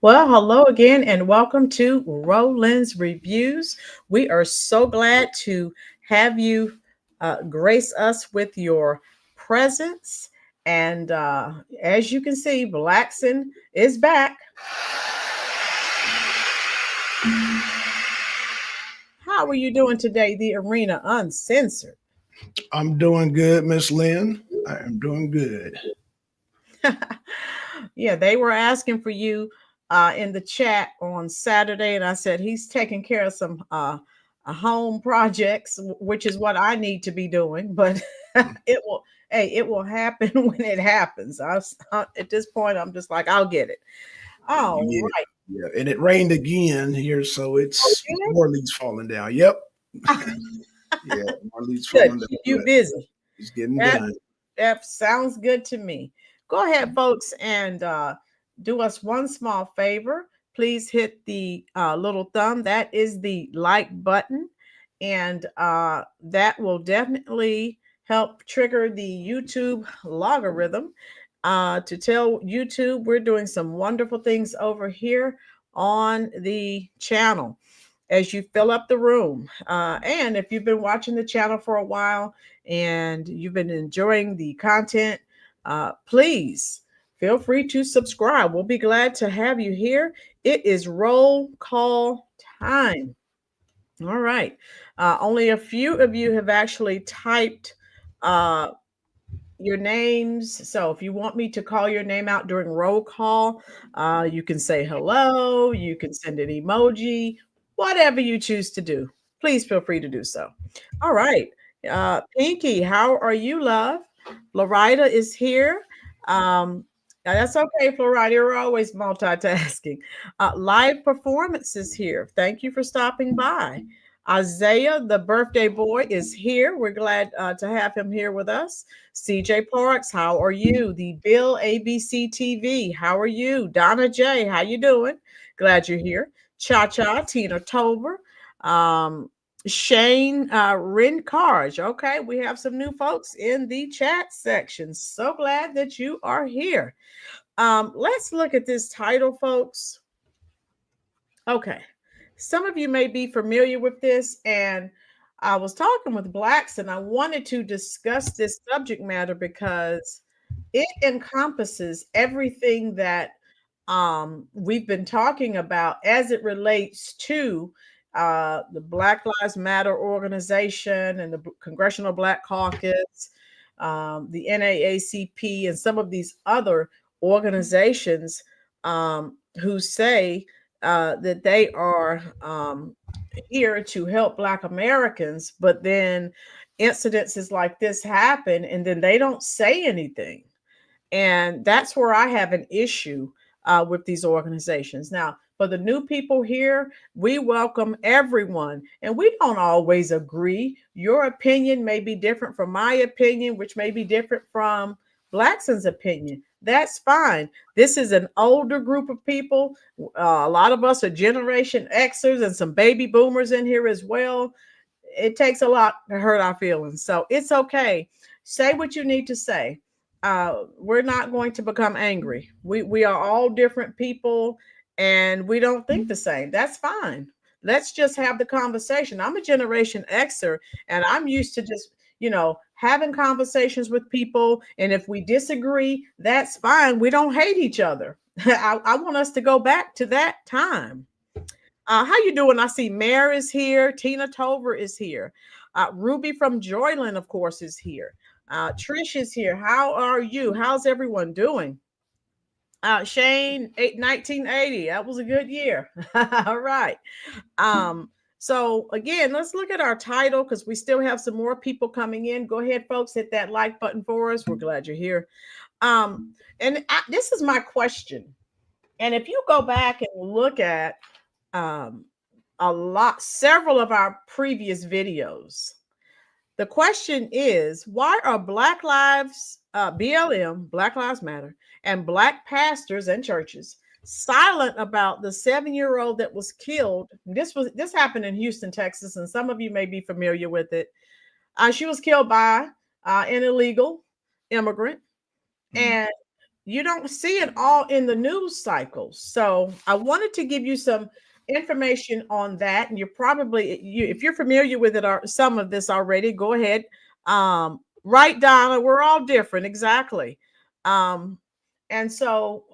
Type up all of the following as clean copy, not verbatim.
Well, hello again, and welcome to Roland's Reviews. We are so glad to have you grace us with your presence. And as you can see, Blackson is back. How are you doing today, the Arena Uncensored? I'm doing good, Miss Lynn. I am doing good. Yeah, they were asking for you in the chat on Saturday, and I said he's taking care of some home projects, which is what I need to be doing. But it will, hey, it will happen when it happens. At this point, I'm just like, I'll get it. All Yeah, right. yeah. And it rained again here, so Oh, it's did more leaves falling down. Yep. it? Yeah, more leaves Good. falling down, Keep you but busy. it's getting That done. that sounds good to me. Go ahead, folks, and do us one small favor. Please hit the little thumb. That is the like button, and that will definitely help trigger the YouTube logarithm to tell YouTube we're doing some wonderful things over here on the channel as you fill up the room. And if you've been watching the channel for a while and you've been enjoying the content, please feel free to subscribe. We'll be glad to have you here. It is roll call time. All right. Only a few of you have actually typed uh, your names. So if you want me to call your name out during roll call, you can say hello, you can send an emoji, whatever you choose to do. Please feel free to do so. All right. Pinky, how are you, love? Florida is here. That's okay, Florida. You're always multitasking. Live performance is here. Thank you for stopping by. Isaiah, the birthday boy, is here. We're glad to have him here with us. CJ Parks, how are you? The Bill ABC TV, how are you? Donna J, how you doing? Glad you're here. Cha Cha, Tina Tober, um, Shane Rincarge. Okay, we have some new folks in the chat section. So glad that you are here. Let's look at this title, folks. Okay. Some of you may be familiar with this, and I was talking with Blacks, and I wanted to discuss this subject matter because it encompasses everything that we've been talking about as it relates to the Black Lives Matter organization and the Congressional Black Caucus, the NAACP, and some of these other organizations who say that they are here to help Black Americans, but then incidences like this happen and then they don't say anything. And that's where I have an issue with these organizations. Now, for the new people here, we welcome everyone, and we don't always agree. Your opinion may be different from my opinion, which may be different from Blackson's opinion. That's fine. This is an older group of people. A lot of us are Generation Xers and some baby boomers in here as well. It takes a lot to hurt our feelings. So it's okay. Say what you need to say. We're not going to become angry. We are all different people and we don't think the same. That's fine. Let's just have the conversation. I'm a Generation Xer and I'm used to just, having conversations with people. And if we disagree, that's fine. We don't hate each other. I want us to go back to that time. How you doing? I see Mare is here. Tina Tover is here. Ruby from Joyland, of course, is here. Trish is here. How are you? How's everyone doing? Shane, 1980. That was a good year. All right. So again, let's look at our title because we still have some more people coming in. Go ahead, folks, hit that like button for us. We're glad you're here. This is my question. And if you go back and look at um, several of our previous videos. The question is, why are Black Lives, BLM, Black Lives Matter, and Black pastors and churches silent about the 7-year-old that was killed? This happened in Houston, Texas, and some of you may be familiar with it. She was killed by an illegal immigrant, Mm. and you don't see it all in the news cycles. So I wanted to give you some information on that. And you're probably, if you're familiar with it or some of this already, go ahead. Write down. We're all different, exactly. Um, and so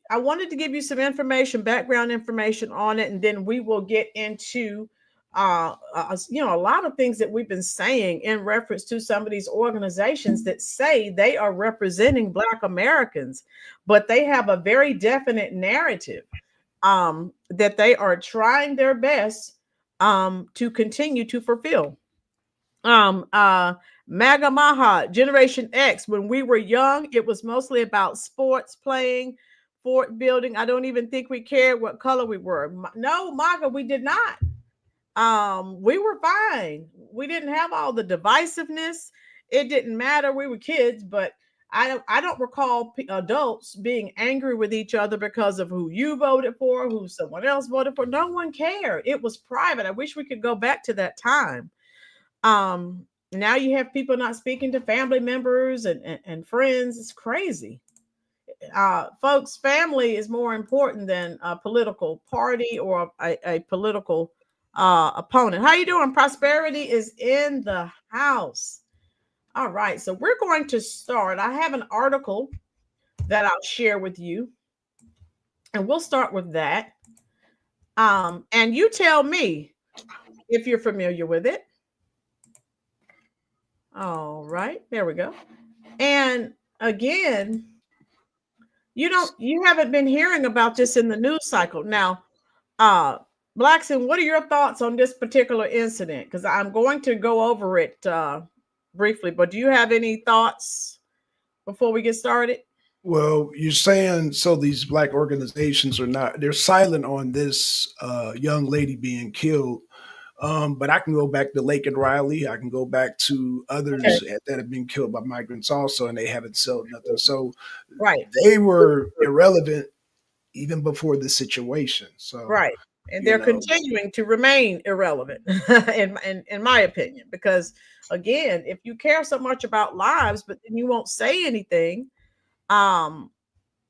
I wanted to give you some information, background information on it, and then we will get into a lot of things that we've been saying in reference to some of these organizations that say they are representing Black Americans, but they have a very definite narrative that they are trying their best to continue to fulfill. um uh MAGA Maha, Generation X. When we were young, it was mostly about sports, playing, fort building. I don't even think we cared what color we were. No, MAGA, we did not. We were fine. We didn't have all the divisiveness. It didn't matter. We were kids, but I don't recall adults being angry with each other because of who you voted for, who someone else voted for. No one cared. It was private. I wish we could go back to that time. Now you have people not speaking to family members and friends. It's crazy. Folks, family is more important than a political party or a political opponent. How you doing? Prosperity is in the house. All right, so we're going to start. I have an article that I'll share with you, and we'll start with that. And you tell me if you're familiar with it. All right, there we go. And again, you haven't been hearing about this in the news cycle. Now, Blackson, what are your thoughts on this particular incident? Because I'm going to go over it briefly, but do you have any thoughts before we get started? Well, you're saying so these Black organizations are not, they're silent on this young lady being killed. But I can go back to Lake and Riley. I can go back to Okay. others that have been killed by migrants also, and they haven't sold nothing. So Right, they were irrelevant even before this situation. So, right. And you they're know, continuing to remain irrelevant, in my opinion, because again, if you care so much about lives, but then you won't say anything, um,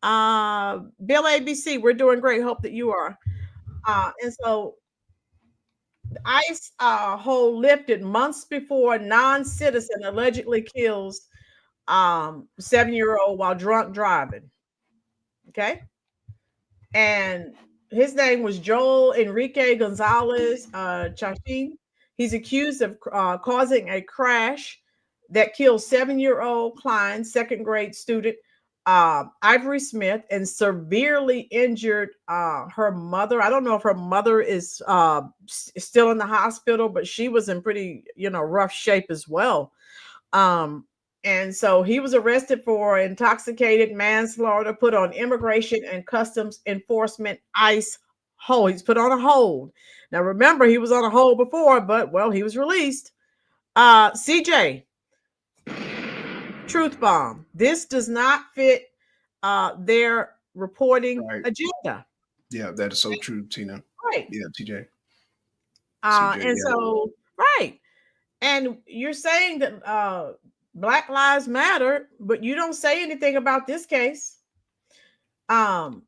Bill ABC, we're doing great. Hope that you are. And so ICE hold lifted months before non-citizen allegedly kills 7-year-old while drunk driving. Okay. And his name was Joel Enrique Gonzalez Chachin. He's accused of causing a crash that killed 7-year-old Klein, second grade student Ivory Smith, and severely injured her mother. I don't know if her mother is still in the hospital, but she was in pretty, rough shape as well. Um, and so he was arrested for intoxicated manslaughter, put on immigration and customs enforcement ICE hold. He's put on a hold. Now, remember, he was on a hold before, but well, he was released. CJ, truth bomb. This does not fit their reporting right. agenda. Yeah, that is so true, Tina. Right. Yeah, TJ. CJ, And yeah. so, right. And you're saying that Black Lives Matter, but you don't say anything about this case. Um,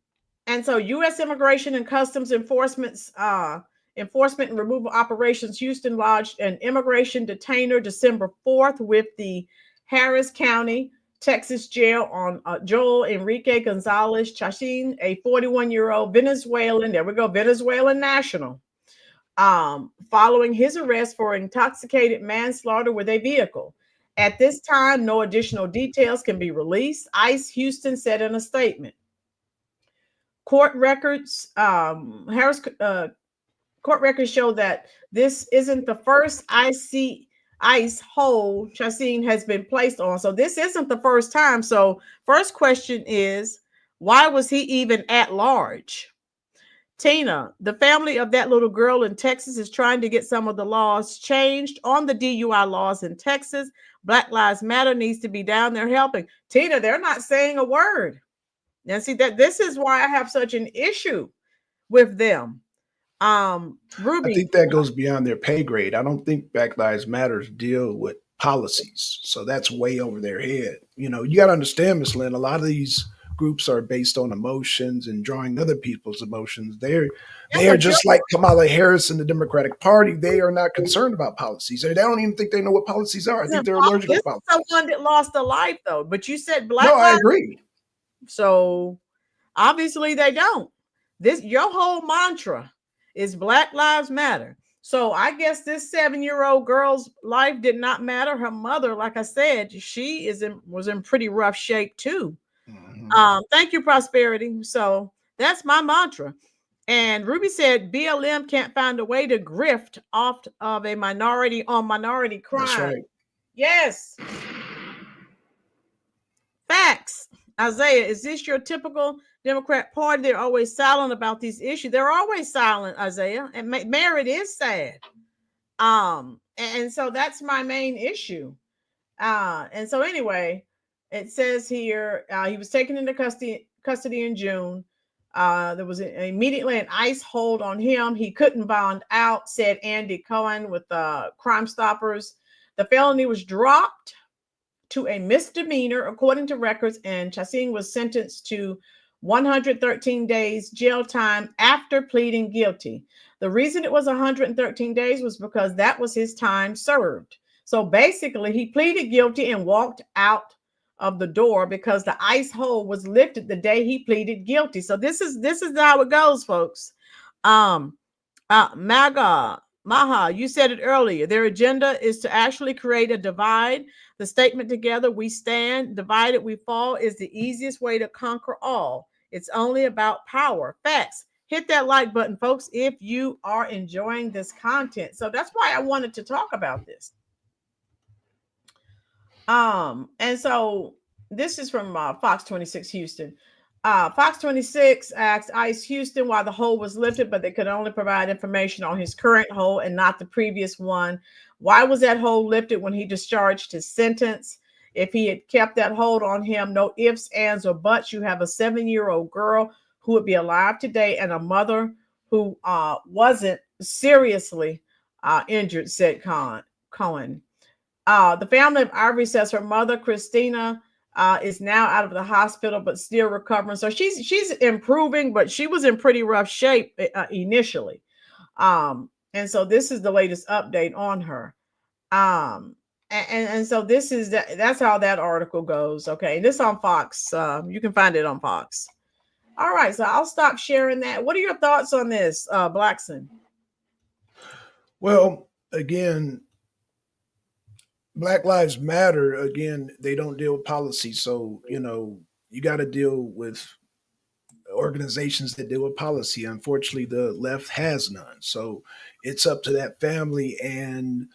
and so U.S. Immigration and Customs Enforcement and Removal Operations Houston lodged an immigration detainer December 4th with the Harris County, Texas jail on Joel Enrique Gonzalez Chachin, a 41-year-old Venezuelan, there we go, Venezuelan national, following his arrest for intoxicated manslaughter with a vehicle. At this time, no additional details can be released, ICE Houston said in a statement. Court records, court records show that this isn't the first ICE hold Chacin has been placed on. So this isn't the first time. So first question is, why was he even at large? Tina, the family of that little girl in Texas is trying to get some of the laws changed on the DUI laws in Texas. Black Lives Matter needs to be down there helping. Tina, they're not saying a word. Now, see that this is why I have such an issue with them. I Ruby, think that goes beyond their pay grade. I don't think Black Lives Matters deal with policies. So that's way over their head. You got to understand, Miss Lynn, a lot of these groups are based on emotions and drawing other people's emotions. Yeah, They are but just like Kamala Harris and the Democratic Party. They are not concerned about policies. They don't even think they know what policies are. I think they're allergic this to is policies. someone that lost a life, though. But you said No, Black I Lives, agree. so obviously they don't. This your whole mantra is Black Lives Matter. So I guess this 7-year-old girl's life did not matter. Her mother, like I said, she was in pretty rough shape too. Mhm. Thank you, Prosperity. So that's my mantra. And Ruby said BLM can't find a way to grift off of a minority on minority That's crime. right. Yes, facts. Isaiah, is this your typical Democrat Party? They're always silent about these issues. They're always silent, Isaiah. And Merritt is sad. And so that's my main issue. And so anyway, it says here he was taken into custody in June. There was immediately an ICE hold on him. He couldn't bond out, said Andy Cohen with Crime Stoppers. The felony was dropped to a misdemeanor, according to records, and Chasing was sentenced to 113 days jail time after pleading guilty. The reason it was 113 days was because that was his time served. So basically, he pleaded guilty and walked out of the door because the ICE hold was lifted the day he pleaded guilty. So this is how it goes, folks. Um, Maha, you said it earlier. Their agenda is to actually create a divide. The statement together we stand, divided we fall is the easiest way to conquer all. It's only about power. Facts. Hit that like button, folks, if you are enjoying this content. So that's why I wanted to talk about this. And so this is from Fox 26 Houston. Fox 26 asked ICE Houston why the hold was lifted, but they could only provide information on his current hold and not the previous one. Why was that hold lifted when he discharged his sentence? If he had kept that hold on him, no ifs, ands, or buts. You have a 7-year-old girl who would be alive today and a mother who wasn't seriously injured, said Cohen. The family of Ivory says her mother, Christina, is now out of the hospital, but still recovering. So she's improving, but she was in pretty rough shape initially. And so this is the latest update on her. And so that's how that article goes. Okay, this on Fox. You can find it on Fox. All right, so I'll stop sharing that. What are your thoughts on this, Blackson? Well, again, Black Lives Matter, again, they don't deal with policy. So, you got to deal with organizations that deal with policy. Unfortunately, the left has none. So it's up to that family and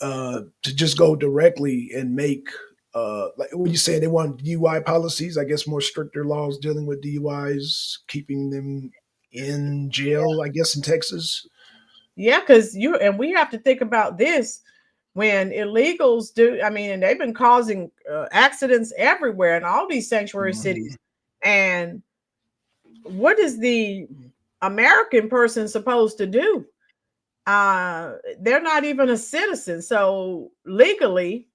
to just go directly and make, like when you say they want DUI policies, I guess more stricter laws dealing with DUIs, keeping them in jail, I guess, in Texas. Yeah, because we have to think about this when illegals do. I mean, and they've been causing accidents everywhere in all these sanctuary Mhm. cities. And what is the American person supposed to do? They're not even a citizen. So legally,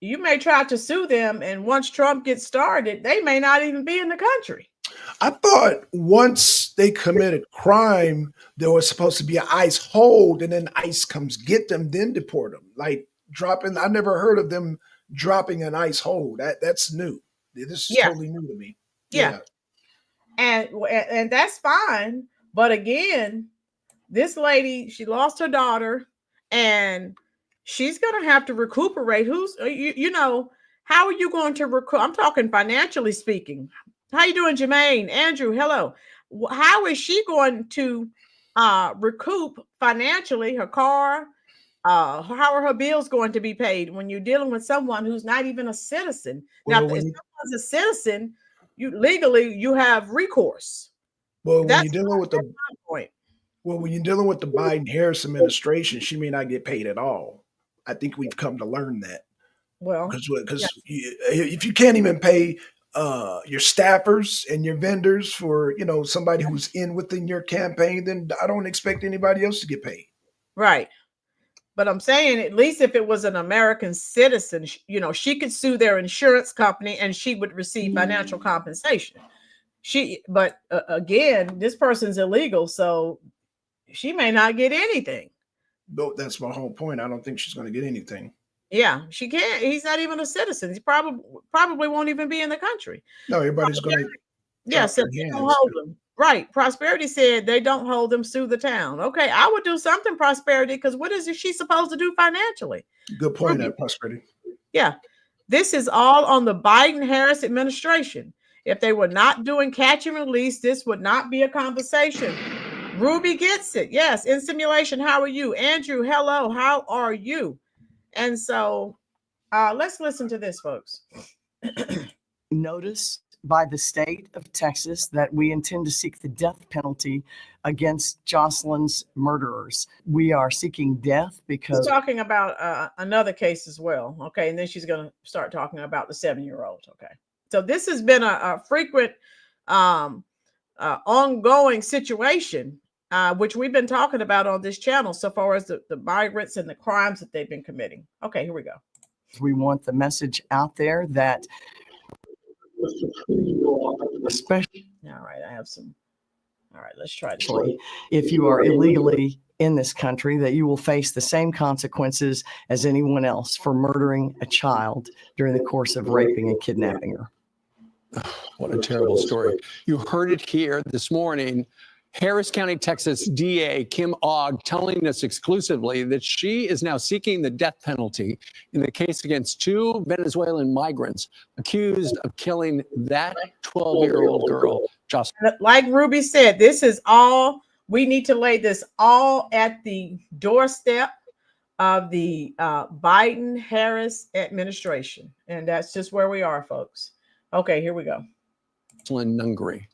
you may try to sue them, and once Trump gets started, they may not even be in the country. I thought once they committed crime, there was supposed to be an ICE hold, and then ICE comes get them, then deport them. Like dropping, I never heard of them dropping an ICE hold. That's new. This is Yeah, totally new to me. yeah, Yeah. and that's fine. But again, this lady, she lost her daughter, and she's gonna have to recuperate. How are you going to recoup? I'm talking financially speaking. How you doing, Jermaine? Andrew, hello. How is she going to recoup financially her car? How are her bills going to be paid when you're dealing with someone who's not even a citizen? Now, Well, if when you someone's a citizen, you have recourse. well when That's you're dealing with the my point. when you're dealing with the Biden Harris administration, she may not get paid at all. I think we've come to learn that Well, because yes, if you can't even pay your staffers and your vendors for somebody who's in within your campaign, then I don't expect anybody else to get paid. right. But I'm saying, at least if it was an American citizen, she could sue their insurance company and she would receive financial compensation. But again, this person's illegal, so she may not get anything. No, that's my whole point. I don't think she's going to get anything. Yeah, she can't. He's not even a citizen. He probably won't even be in the country. No, everybody's going to. Yeah, so they don't hold them. Right. Prosperity said they don't hold them, sue the town. Okay, I would do something, Prosperity, because what is she supposed to do financially? Good point, Prosperity. Yeah. This is all on the Biden-Harris administration. If they were not doing catch and release, this would not be a conversation. Ruby gets it. Yes, in simulation, how are you? Andrew, hello, how are you? And so let's listen to this, folks. Notice by the state of Texas that we intend to seek the death penalty against Jocelyn's murderers. We are seeking death because... She's talking about another case as well. Okay. And then she's going to start talking about the 7-year-old. Okay. So this has been a frequent ongoing situation, which we've been talking about on this channel so far as the migrants and the crimes that they've been committing. Okay, here we go. We want the message out there that especially, all right, I have some. All right, let's try this. If you are illegally in this country, that you will face the same consequences as anyone else for murdering a child during the course of raping and kidnapping her. What a terrible story. You heard it here this morning. Harris County, Texas DA Kim Ogg telling us exclusively that she is now seeking the death penalty in the case against 2 Venezuelan migrants accused of killing that 12-year-old girl. Like Ruby said, this is all, we need to lay this all at the doorstep of the Biden-Harris administration. And that's just where we are, folks. Okay, here we go. Nungary.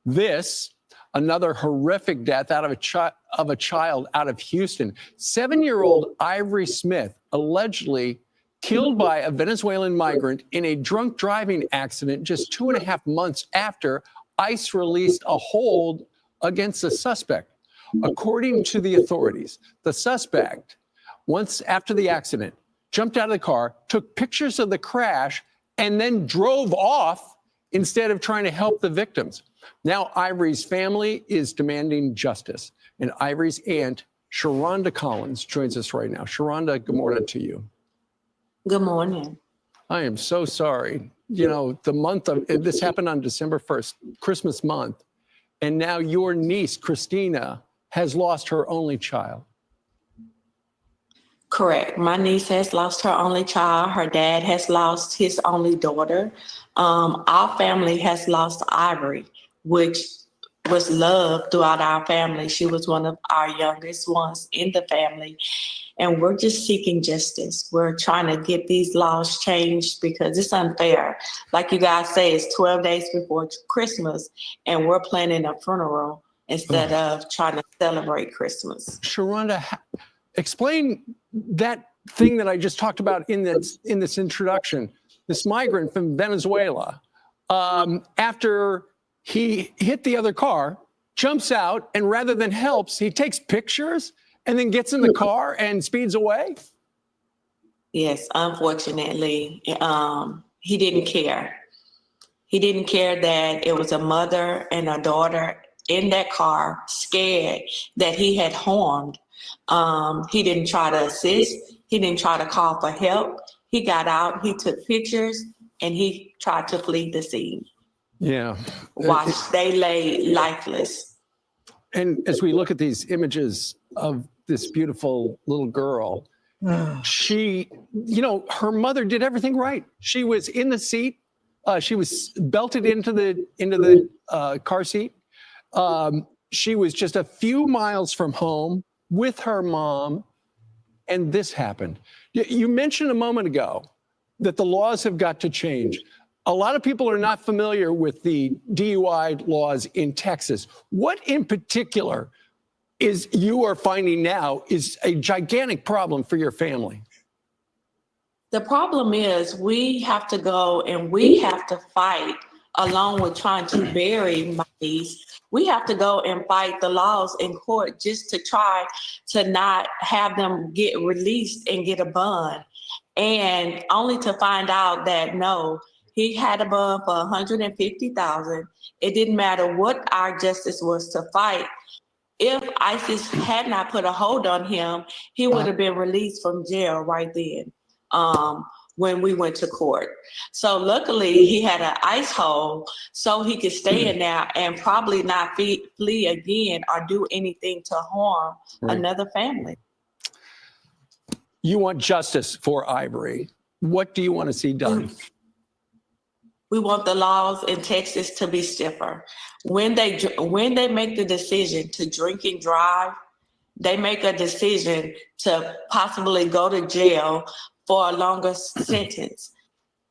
This, another horrific death out of a child out of Houston. 7-year-old Ivory Smith allegedly killed by a Venezuelan migrant in a drunk driving accident just 2.5 months after ICE released a hold against the suspect. According to the authorities, the suspect, once after the accident, jumped out of the car, took pictures of the crash, and then drove off instead of trying to help the victims. Now, Ivory's family is demanding justice. And Ivory's aunt, Sharonda Collins, joins us right now. Sharonda, good morning to you. Good morning. I am so sorry. You know, the month of, this happened on December 1st, Christmas month. And now your niece, Christina, has lost her only child. Correct. My niece has lost her only child. Her dad has lost his only daughter. Our family has lost Ivory, which was loved throughout our family. She was one of our youngest ones in the family. And we're just seeking justice. We're trying to get these laws changed because it's unfair. Like you guys say, it's 12 days before Christmas, and we're planning a funeral instead of trying to celebrate Christmas. Sharonda, explain that thing that I just talked about in this introduction. This migrant from Venezuela, after he hit the other car, jumps out, and rather than helps, he takes pictures and then gets in the car and speeds away? Yes, unfortunately, he didn't care. He didn't care that it was a mother and a daughter in that car, scared that he had harmed. He didn't try to assist. He didn't try to call for help. He got out, he took pictures, and he tried to flee the scene. Yeah. While they lay lifeless. And as we look at these images of this beautiful little girl, she, you know, her mother did everything right. She was in the seat. She was belted into the car seat. She was just a few miles from home with her mom, and this happened. You mentioned a moment ago that the laws have got to change. A lot of people are not familiar with the DUI laws in Texas. What in particular is you are finding now is a gigantic problem for your family? The problem is we have to go and we have to fight along with trying to bury my niece, we have to go and fight the laws in court just to try to not have them get released and get a bond. And only to find out that no, he had a bond for $150,000. It didn't matter what our justice was to fight. If ISIS had not put a hold on him, he would have been released from jail right then when we went to court. So luckily he had an ice hole so he could stay in there and probably not flee again or do anything to harm another family. You want justice for Ivory. What do you want to see done? We want the laws in Texas to be stiffer. When they make the decision to drink and drive, they make a decision to possibly go to jail for a longer sentence.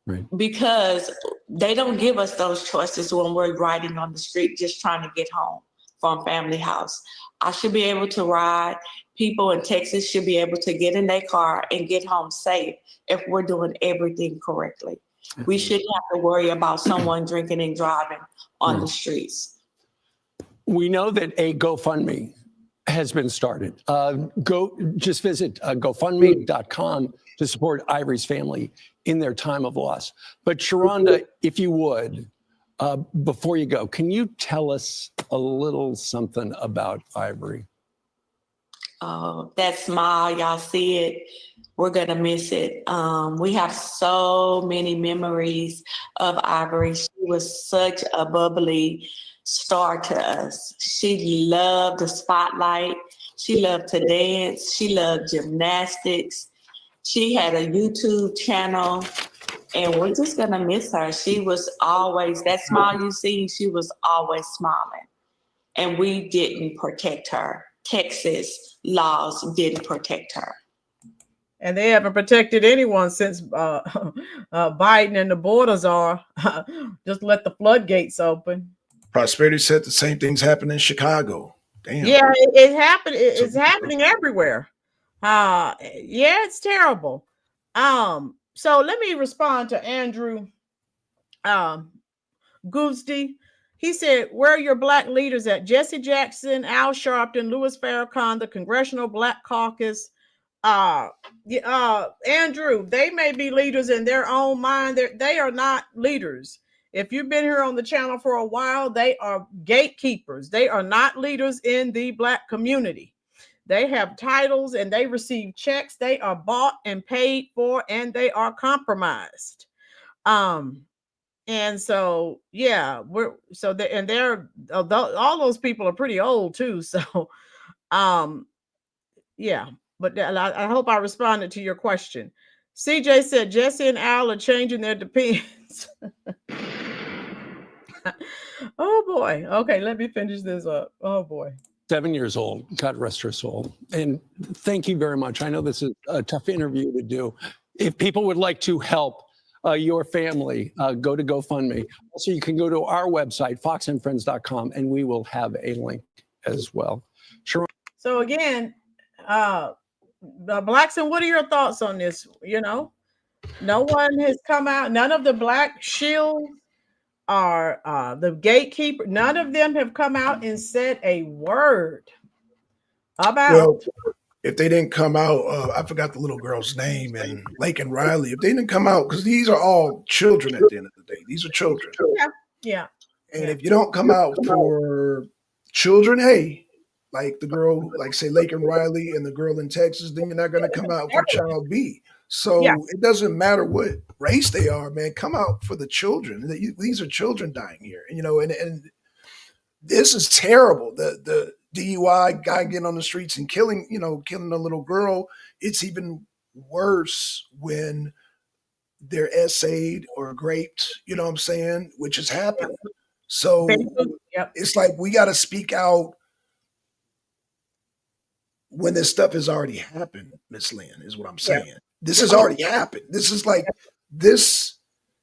Right. Because they don't give us those choices when we're riding on the street just trying to get home from family house. I should be able to ride. People in Texas should be able to get in their car and get home safe if we're doing everything correctly. We shouldn't have to worry about someone drinking and driving on the streets. We know that a GoFundMe has been started. Just visit GoFundMe.com to support Ivory's family in their time of loss. But Sharonda, if you would, before you go, can you tell us a little something about Ivory? Oh, that smile, y'all see it. We're gonna miss it. We have so many memories of Ivory. She was such a bubbly star to us. She loved the spotlight. She loved to dance. She loved gymnastics. She had a YouTube channel, and we're just gonna miss her. She was always, that smile you see, she was always smiling. And we didn't protect her. Texas laws didn't protect her. And they haven't protected anyone since Biden and the borders are just let the floodgates open. Prosperity said the same things happen in Chicago. Damn. Yeah, it happened. It's happening everywhere. Yeah, it's terrible. So let me respond to Andrew Goosdy. He said, where are your Black leaders at? Jesse Jackson, Al Sharpton, Louis Farrakhan, the Congressional Black Caucus. Andrew, they may be leaders in their own mind. They are not leaders. If you've been here on the channel for a while, they are gatekeepers. They are not leaders in the Black community. They have titles and they receive checks. They are bought and paid for, and they are compromised. And so, yeah, they're all those people are pretty old too. So, yeah, but I hope I responded to your question. CJ said Jesse and Al are changing their depends. Oh boy. Okay, let me finish this up. Oh boy. 7 years old. God rest her soul. And thank you very much. I know this is a tough interview to do. If people would like to help your family, go to GoFundMe. Also, you can go to our website, foxandfriends.com, and we will have a link as well. Sharon. So again, Blackson, what are your thoughts on this? You know, no one has come out. None of the Black Shield or the gatekeeper, none of them have come out and said a word about. Well, if they didn't come out, I forgot the little girl's name in Lake and Riley. If they didn't come out, because these are all children at the end of the day. These are children. Yeah. And if you don't come out for children, hey, like the girl, like say Lake and Riley and the girl in Texas, then you're not going to come out for child B. So it doesn't matter what race they are, man. Come out for the children. These are children dying here, you know, and this is terrible. The DUI guy getting on the streets and killing a little girl. It's even worse when they're essayed or raped, you know what I'm saying, which has happened. So it's like we got to speak out when this stuff has already happened, Miss Lynn, is what I'm saying. Yeah. This has already happened. This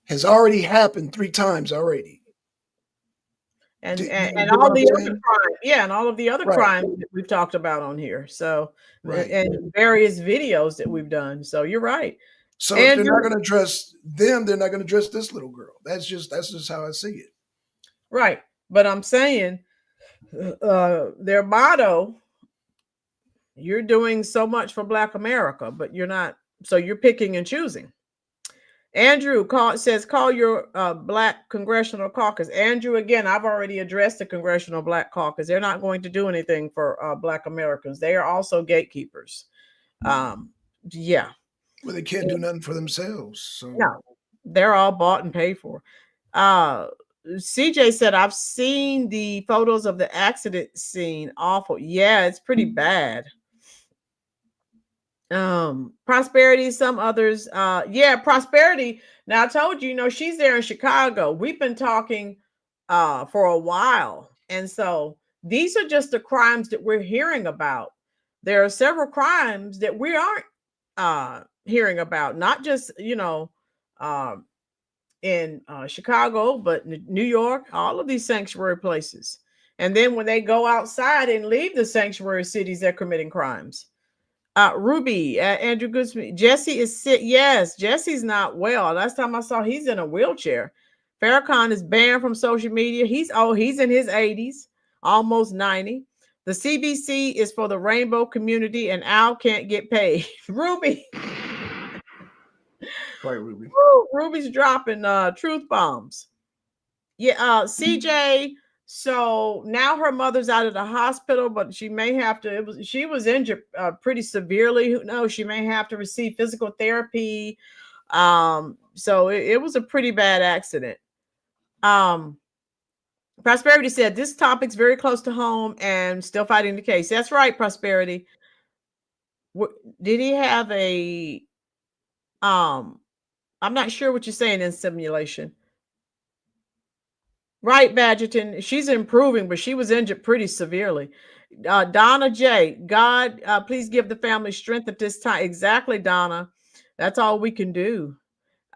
has already happened 3 times already. And all the other crimes, and all of the other crimes that we've talked about on here. So and various videos that we've done. So you're right. So if they're Andrew, not going to address them, they're not going to address this little girl. That's just how I see it. right. But I'm saying their motto, you're doing so much for Black America, but you're not. So you're picking and choosing. Andrew says, call your Black Congressional Caucus. Andrew, again, I've already addressed the Congressional Black Caucus. They're not going to do anything for Black Americans. They are also gatekeepers. Yeah. Well, they can't do nothing for themselves. So No, they're all bought and paid for. CJ said, I've seen the photos of the accident scene. Awful. Yeah, it's pretty bad. Prosperity, some others. Prosperity. Now I told you, she's there in Chicago. We've been talking for a while. And so these are just the crimes that we're hearing about. There are several crimes that we aren't hearing about, not just, in Chicago, but New York, all of these sanctuary places. And then when they go outside and leave the sanctuary cities, they're committing crimes. Ruby, Andrew Goodsmith, Jesse is sick. Yes, Jesse's not well. Last time I saw, he's in a wheelchair. Farrakhan is banned from social media. He's in his 80s, almost 90. The CBC is for the rainbow community, and Al can't get paid. Ruby. right, Ruby. Woo, Ruby's dropping truth bombs. Yeah, CJ. So now her mother's out of the hospital, but she may have to. She was injured pretty severely. Who knows? She may have to receive physical therapy. So it was a pretty bad accident. Prosperity said this topic's very close to home and still fighting the case. That's right, Prosperity. Did he have a? I'm not sure what you're saying in simulation. Right, Badgerton. She's improving, but she was injured pretty severely. Donna J. God, please give the family strength at this time. Exactly, Donna. That's all we can do.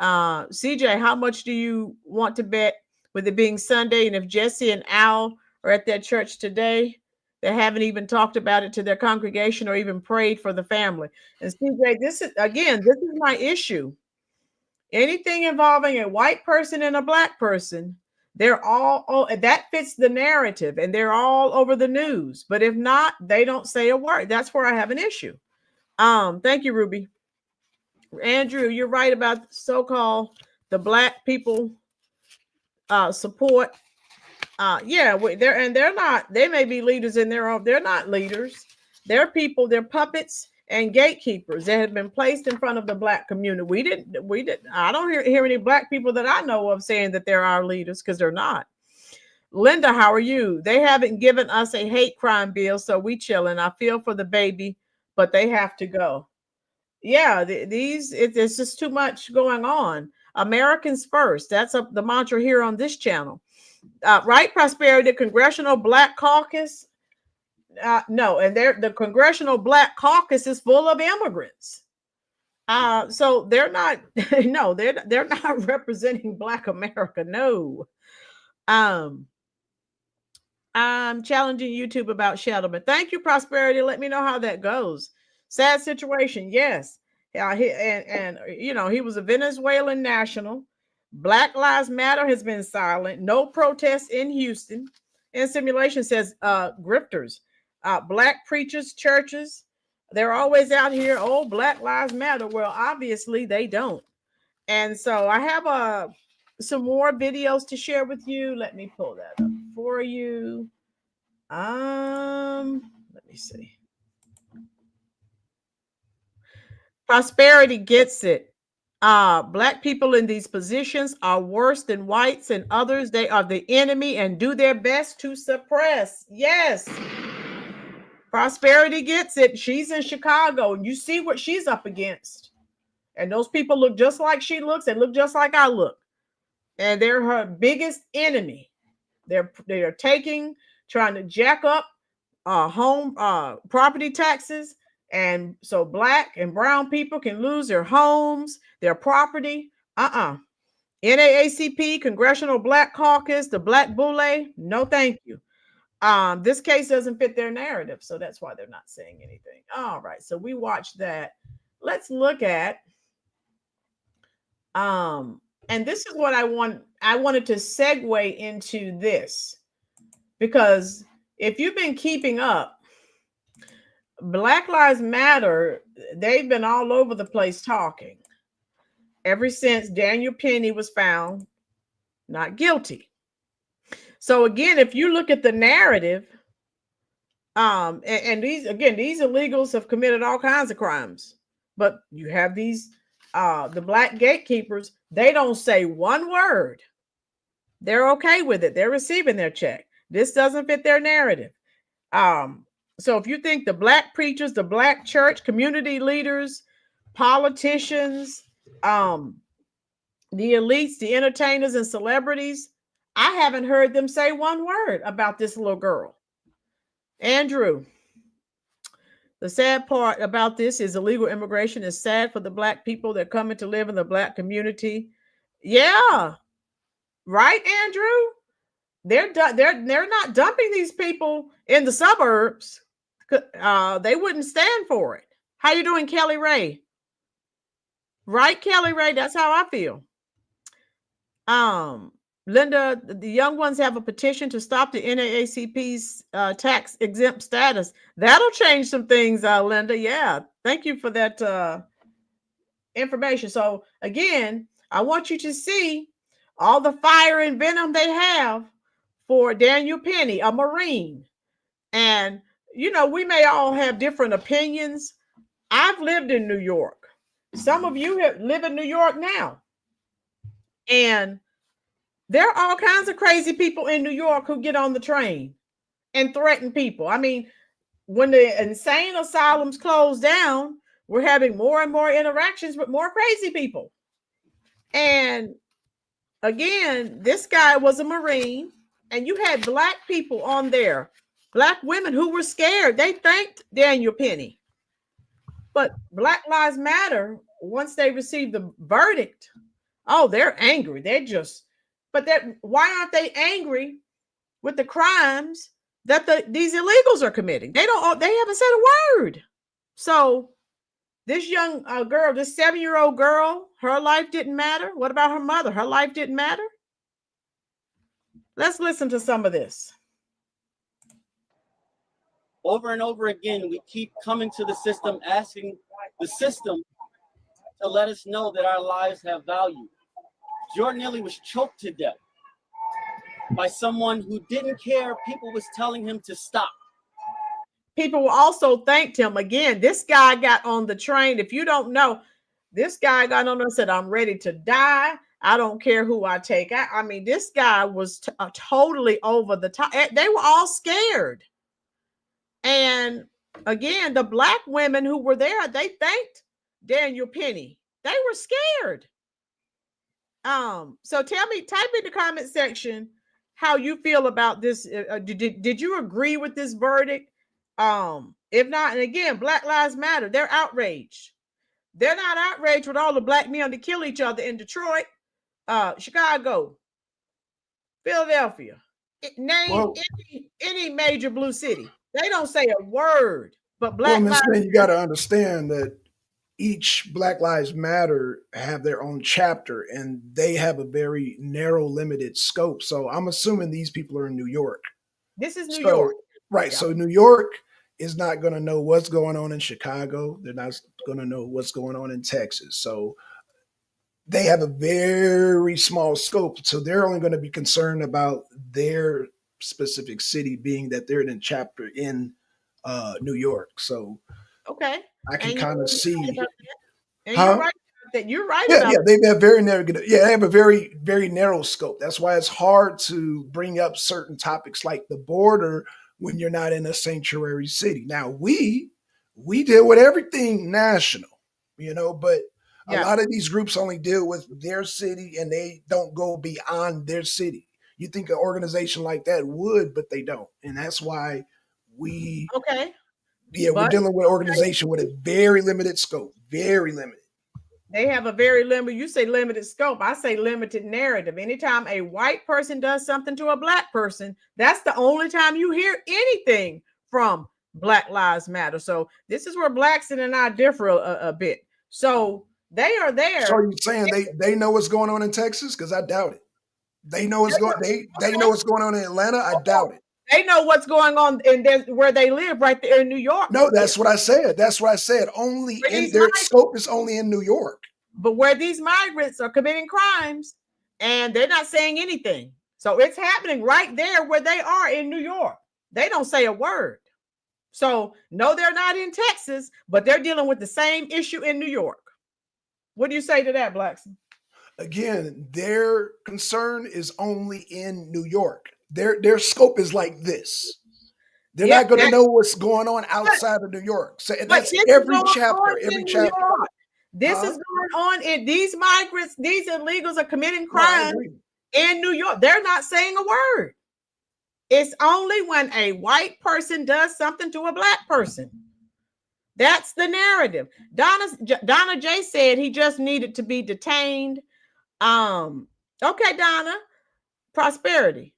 CJ, how much do you want to bet with it being Sunday? And if Jesse and Al are at that church today, they haven't even talked about it to their congregation or even prayed for the family. And CJ, this is my issue. Anything involving a white person and a Black person, they're all that fits the narrative and they're all over the news. But if not, they don't say a word. That's where I have an issue. Thank you, Ruby. Andrew, you're right about so-called the Black people support. They're not, they may be leaders in their own, they're not leaders. They're people, they're puppets and gatekeepers that have been placed in front of the Black community. We didn't, I don't hear any Black people that I know of saying that they're our leaders, because they're not. Linda, how are you? They haven't given us a hate crime bill, so we chilling. I feel for the baby, but they have to go. Yeah, it's just too much going on. Americans first. That's the mantra here on this channel. Right, Prosperity, the Congressional Black Caucus. No, and the Congressional Black Caucus is full of immigrants. So they're not. No, they're not representing Black America. No. I'm challenging YouTube about Sheldon. Thank you, Prosperity. Let me know how that goes. Sad situation. Yes. He was a Venezuelan national. Black Lives Matter has been silent. No protests in Houston. And simulation says grifters, Black preachers, churches, they're always out here. Oh, Black Lives Matter. Well, obviously they don't. And so I have some more videos to share with you. Let me pull that up for you. Let me see. Prosperity gets it. Black people in these positions are worse than whites and others. They are the enemy and do their best to suppress. Yes. Prosperity gets it. She's in Chicago and you see what she's up against. And those people look just like she looks and look just like I look. And they're her biggest enemy. They are trying to jack up home property taxes. And so Black and brown people can lose their homes, their property. NAACP, Congressional Black Caucus, the Black Boule, no thank you. This case doesn't fit their narrative, so that's why they're not saying anything. All right, so we watched that. Let's look at And this is what I wanted to segue into this, because if you've been keeping up, Black Lives Matter, they've been all over the place talking ever since Daniel Penny was found not guilty. So again, if you look at the narrative, and these illegals have committed all kinds of crimes, but you have these the black gatekeepers, they don't say one word. They're okay with it. They're receiving their check. This doesn't fit their narrative. So if you think the black preachers, the black church, community leaders, politicians, the elites, the entertainers and celebrities, I haven't heard them say one word about this little girl. Andrew, the sad part about this is illegal immigration is sad for the black people that are coming to live in the black community. Yeah, right, Andrew? They're not dumping these people in the suburbs. They wouldn't stand for it. How you doing, Kelly Ray? Right, Kelly Ray? That's how I feel. Linda, the young ones have a petition to stop the NAACP's tax exempt status. That'll change some things, Linda. Yeah, thank you for that information. So again, I want you to see all the fire and venom they have for Daniel Penny, a Marine. And, you know, we may all have different opinions. I've lived in New York. Some of you live in New York now. And there are all kinds of crazy people in New York who get on the train and threaten people. I mean, when the insane asylums close down, we're having more and more interactions with more crazy people. And again, this guy was a Marine, and you had black people on there, black women who were scared. They thanked Daniel Penny. But Black Lives Matter, once they received the verdict, oh, they're angry. Why aren't they angry with the crimes that these illegals are committing? They haven't said a word. So this young girl, this 7-year-old girl, her life didn't matter. What about her mother? Her life didn't matter. Let's listen to some of this. Over and over again, we keep coming to the system, asking the system to let us know that our lives have value. Jordan Neely was choked to death by someone who didn't care. People was telling him to stop. People also thanked him. Again, this guy got on the train. If you don't know, this guy got on there and said, I'm ready to die. I don't care who I take. I mean, this guy was totally over the top. They were all scared. And again, the black women who were there, they thanked Daniel Penny. They were scared. So tell me, type in the comment section how you feel about this. Did you agree with this verdict? If not, and again, Black Lives Matter, they're outraged. They're not outraged with all the black men to kill each other in Detroit, Chicago, Philadelphia, any major blue city. They don't say a word. But Black Lives Matter, you got to understand that each Black Lives Matter have their own chapter, and they have a very narrow, limited scope. So I'm assuming these people are in New York. This is New York. Right. Yeah. So New York is not going to know what's going on in Chicago. They're not going to know what's going on in Texas. So they have a very small scope. So they're only going to be concerned about their specific city, being that they're in a chapter in New York. So okay, I can kind of see. And you're right that you're right. Yeah, they have very narrow. Yeah, they have a very, very narrow scope. That's why it's hard to bring up certain topics like the border when you're not in a sanctuary city. Now we deal with everything national, but a lot of these groups only deal with their city and they don't go beyond their city. You think an organization like that would, but they don't. And that's why we're dealing with an organization with a very limited scope, very limited. They have a very limited, you say limited scope, I say limited narrative. Anytime a white person does something to a black person, that's the only time you hear anything from Black Lives Matter. So this is where Blackson and I differ a bit. So They are there. So you're saying they know what's going on in Texas? Because I doubt it. They know what's going. They know what's going on in Atlanta. I doubt it. They know what's going on in where they live, right there in New York. No, that's what I said. That's what I said. Only in their scope is only in New York. But where these migrants are committing crimes, and they're not saying anything. So it's happening right there where they are in New York. They don't say a word. So no, they're not in Texas, but they're dealing with the same issue in New York. What do you say to that, Blackson? Again, their concern is only in New York. Their scope is like this. They're not going to know what's going on outside of New York. So that's every chapter. Every chapter. This is going on in these migrants. These illegals are committing crimes in New York. They're not saying a word. It's only when a white person does something to a black person. That's the narrative. Donna J said he just needed to be detained. Okay, Donna. Prosperity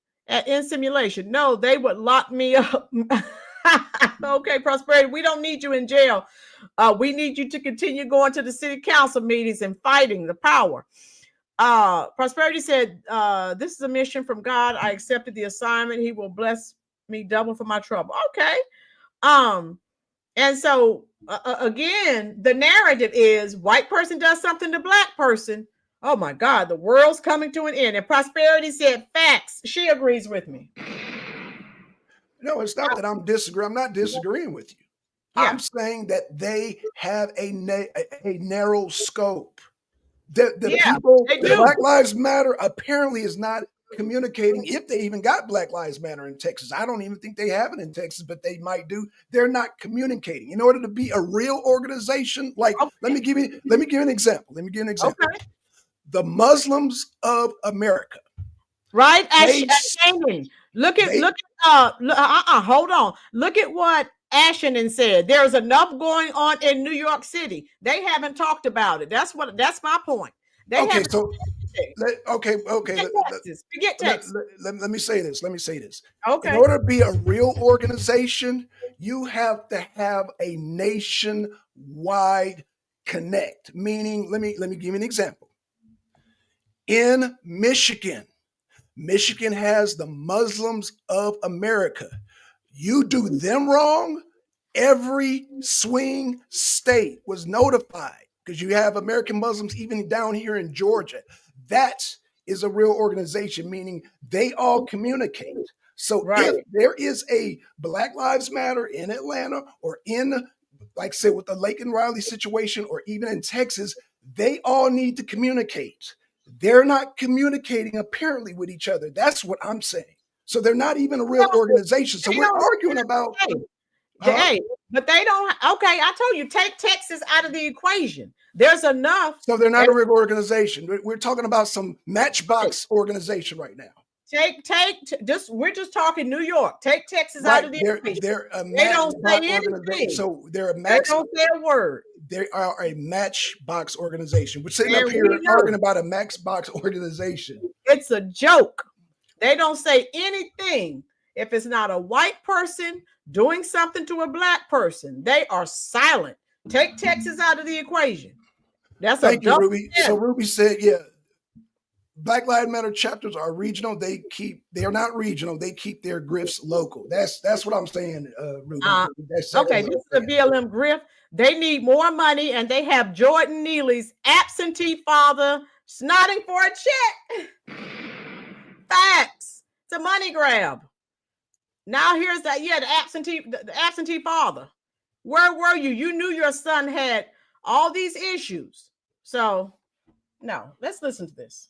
in simulation. No, they would lock me up. Okay, Prosperity. We don't need you in jail. We need you to continue going to the city council meetings and fighting the power. Prosperity said, this is a mission from God. I accepted the assignment. He will bless me double for my trouble. Okay. And so again, the narrative is white person does something to black person. Oh my God, the world's coming to an end. And Prosperity said facts. She agrees with me. No, it's not that I'm disagreeing. I'm not disagreeing with you. Yeah. I'm saying that they have a narrow scope. The people, Black Lives Matter apparently is not communicating, if they even got Black Lives Matter in Texas. I don't even think they have it in Texas, but they might do. They're not communicating. In order to be a real organization, like let me give you an example. Okay. The Muslims of America. Right? Look at hold on. Look at what Ashenden said. There's enough going on in New York City. They haven't talked about it. That's my point. Okay. Forget Texas. Let me say this. Okay. In order to be a real organization, you have to have a nationwide connect. Meaning, let me give you an example. In Michigan has the Muslims of America. You do them wrong, every swing state was notified because you have American Muslims even down here in Georgia. That is a real organization, meaning they all communicate. So if there is a Black Lives Matter in Atlanta or in, like say with the Lake and Riley situation, or even in Texas, they all need to communicate. They're not communicating apparently with each other. That's what I'm saying. So they're not even a real organization. So we're arguing about. Hey, but they don't. Okay, I told you, take Texas out of the equation. There's enough. So they're not a real organization. We're talking about some matchbox organization right now. We're just talking New York. Take Texas out of the equation. They don't say anything. So they're a match. They don't say a word. They are a matchbox organization. We're sitting up here arguing about a matchbox organization. It's a joke. They don't say anything if it's not a white person doing something to a black person. They are silent. Take Texas out of the equation. Thank you, Ruby. So Ruby said, Black Lives Matter chapters are regional. They're not regional. They keep their grifts local. That's what I'm saying, Ruby. Okay, this is a BLM grift. They need more money, and they have Jordan Neely's absentee father snotting for a check. Facts. It's a money grab. Now here's that. The absentee father. Where were you? You knew your son had all these issues. So, no, let's listen to this.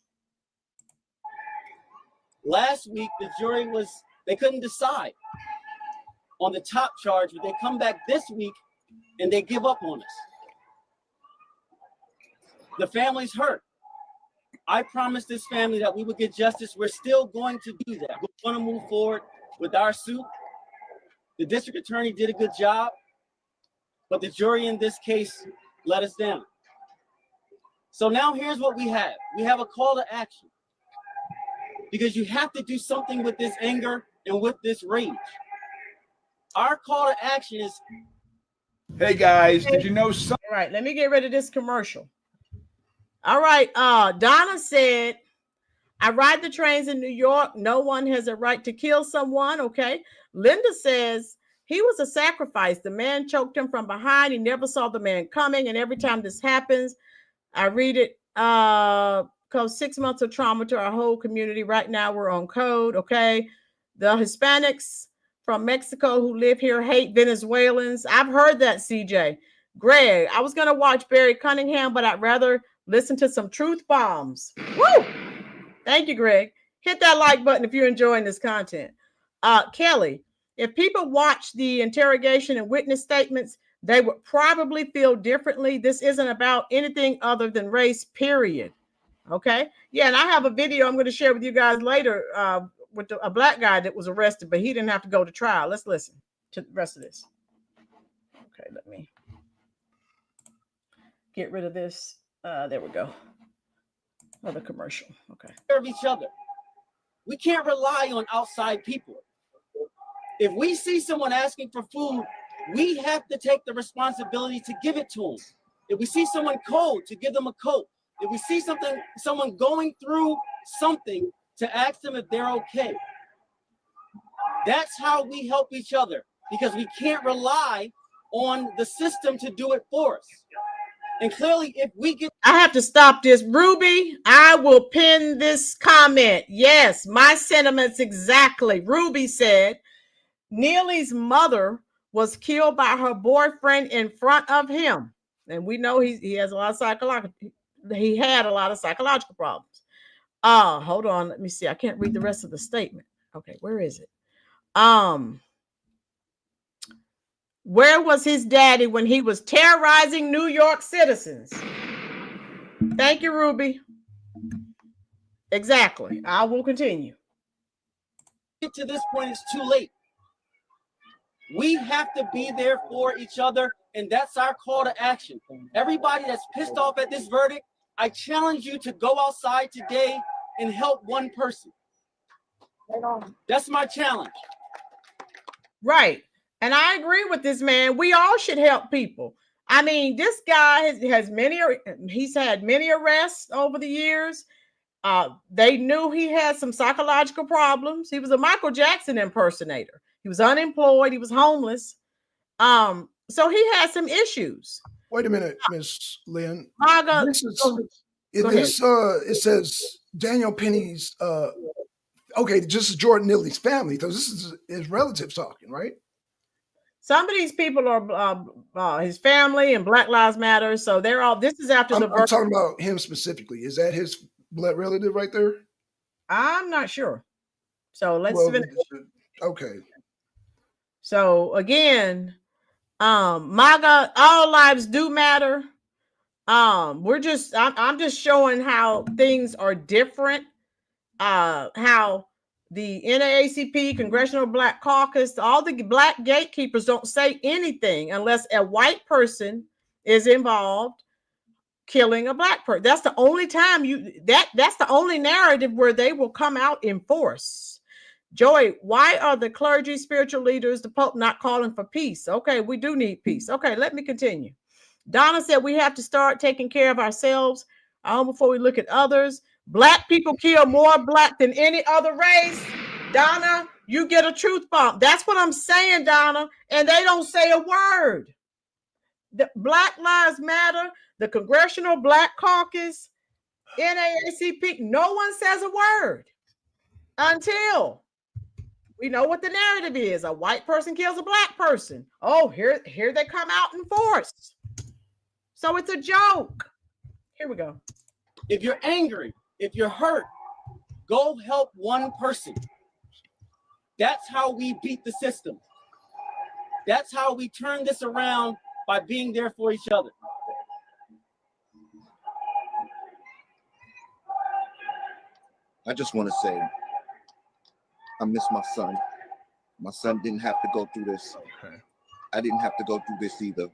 Last week, the jury they couldn't decide on the top charge, but they come back this week and they give up on us. The family's hurt. I promised this family that we would get justice. We're still going to do that. We're going to move forward with our suit. The district attorney did a good job, but the jury in this case let us down. So now here's what we have. We have a call to action, because you have to do something with this anger and with this rage. Our call to action is, hey guys, did you know All right, let me get rid of this commercial. All right. Donna said, I ride the trains in New York. No one has a right to kill someone. Okay. Linda says, he was a sacrifice. The man choked him from behind. He never saw the man coming. And every time this happens, I read it, cause 6 months of trauma to our whole community. Right now we're on code. Okay. The Hispanics from Mexico who live here hate Venezuelans. I've heard that, CJ. Greg, I was going to watch Barry Cunningham, but I'd rather listen to some truth bombs. Woo! Thank you, Greg. Hit that like button if you're enjoying this content. Kelly, if people watch the interrogation and witness statements, they would probably feel differently. This isn't about anything other than race, period. Okay. Yeah, and I have a video I'm going to share with you guys later with a black guy that was arrested, but he didn't have to go to trial. Let's listen to the rest of this. Okay, let me get rid of this. There we go. Another commercial. Okay. Serve each other. We can't rely on outside people. If we see someone asking for food, we have to take the responsibility to give it to them. If we see someone cold, to give them a coat. If we see someone going through something, to ask them if they're okay. That's how we help each other, because we can't rely on the system to do it for us. And clearly, if we get... I have to stop this. Ruby, I will pin this comment. Yes, my sentiments exactly. Ruby said, Neely's mother was killed by her boyfriend in front of him. And we know he has a lot of psychological, he had a lot of psychological problems. Hold on, let me see. I can't read the rest of the statement. Okay, where is it? Where was his daddy when he was terrorizing New York citizens? Thank you, Ruby. Exactly. I will continue. To this point, it's too late. We have to be there for each other, and that's our call to action. Everybody that's pissed off at this verdict, I challenge you to go outside today and help one person. That's my challenge. Right. And I agree with this man. We all should help people. I mean, this guy he's had many arrests over the years. They knew he had some psychological problems. He was a Michael Jackson impersonator. He was unemployed. He was homeless. So he had some issues. Wait a minute, Miss Lynn. It says Daniel Penny's okay, just Jordan Neely's family. So this is his relatives talking, right? Some of these people are his family and Black Lives Matter. So they're all, this is after I'm talking about him specifically. Is that his blood relative right there? I'm not sure. So let's finish. Okay. So again, MAGA, all lives do matter. I'm just showing how things are different. How the NAACP, Congressional Black Caucus, all the black gatekeepers don't say anything unless a white person is involved killing a black person. That's the only time that's the only narrative where they will come out in force. Joy, why are the clergy, spiritual leaders, the Pope not calling for peace? Okay, we do need peace. Okay, let me continue. Donna said we have to start taking care of ourselves before we look at others. Black people kill more black than any other race. Donna, you get a truth bomb. That's what I'm saying, Donna. And they don't say a word. The Black Lives Matter, the Congressional Black Caucus, NAACP, no one says a word until we know what the narrative is. A white person kills a black person. Oh, here they come out in force. So it's a joke. Here we go. If you're angry, if you're hurt, go help one person. That's how we beat the system. That's how we turn this around, by being there for each other. I just want to say, I miss my son. My son didn't have to go through this. Okay. I didn't have to go through this either.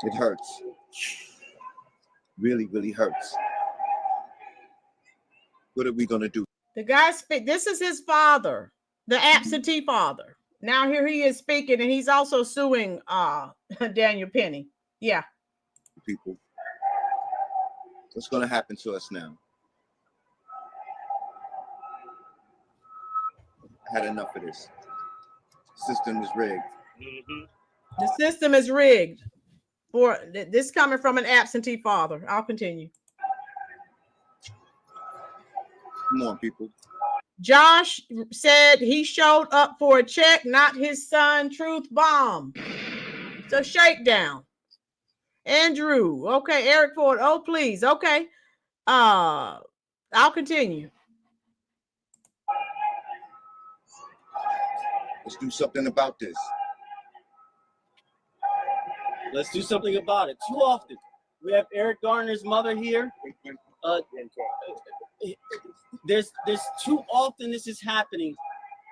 It hurts. Really, really hurts. What are we going to do? The guy this is his father, the absentee father. Now here he is speaking, and he's also suing Daniel Penny. Yeah. People. What's going to happen to us now? I had enough of this. System is rigged. The system is rigged. For this coming from an absentee father. I'll continue. Come on, people. Josh said he showed up for a check, not his son. Truth bomb. It's a shakedown. Andrew. Okay. Eric Ford. Oh, please. Okay. I'll continue. Let's do something about this. Let's do something about it. Too often, we have Eric Garner's mother here. There's too often this is happening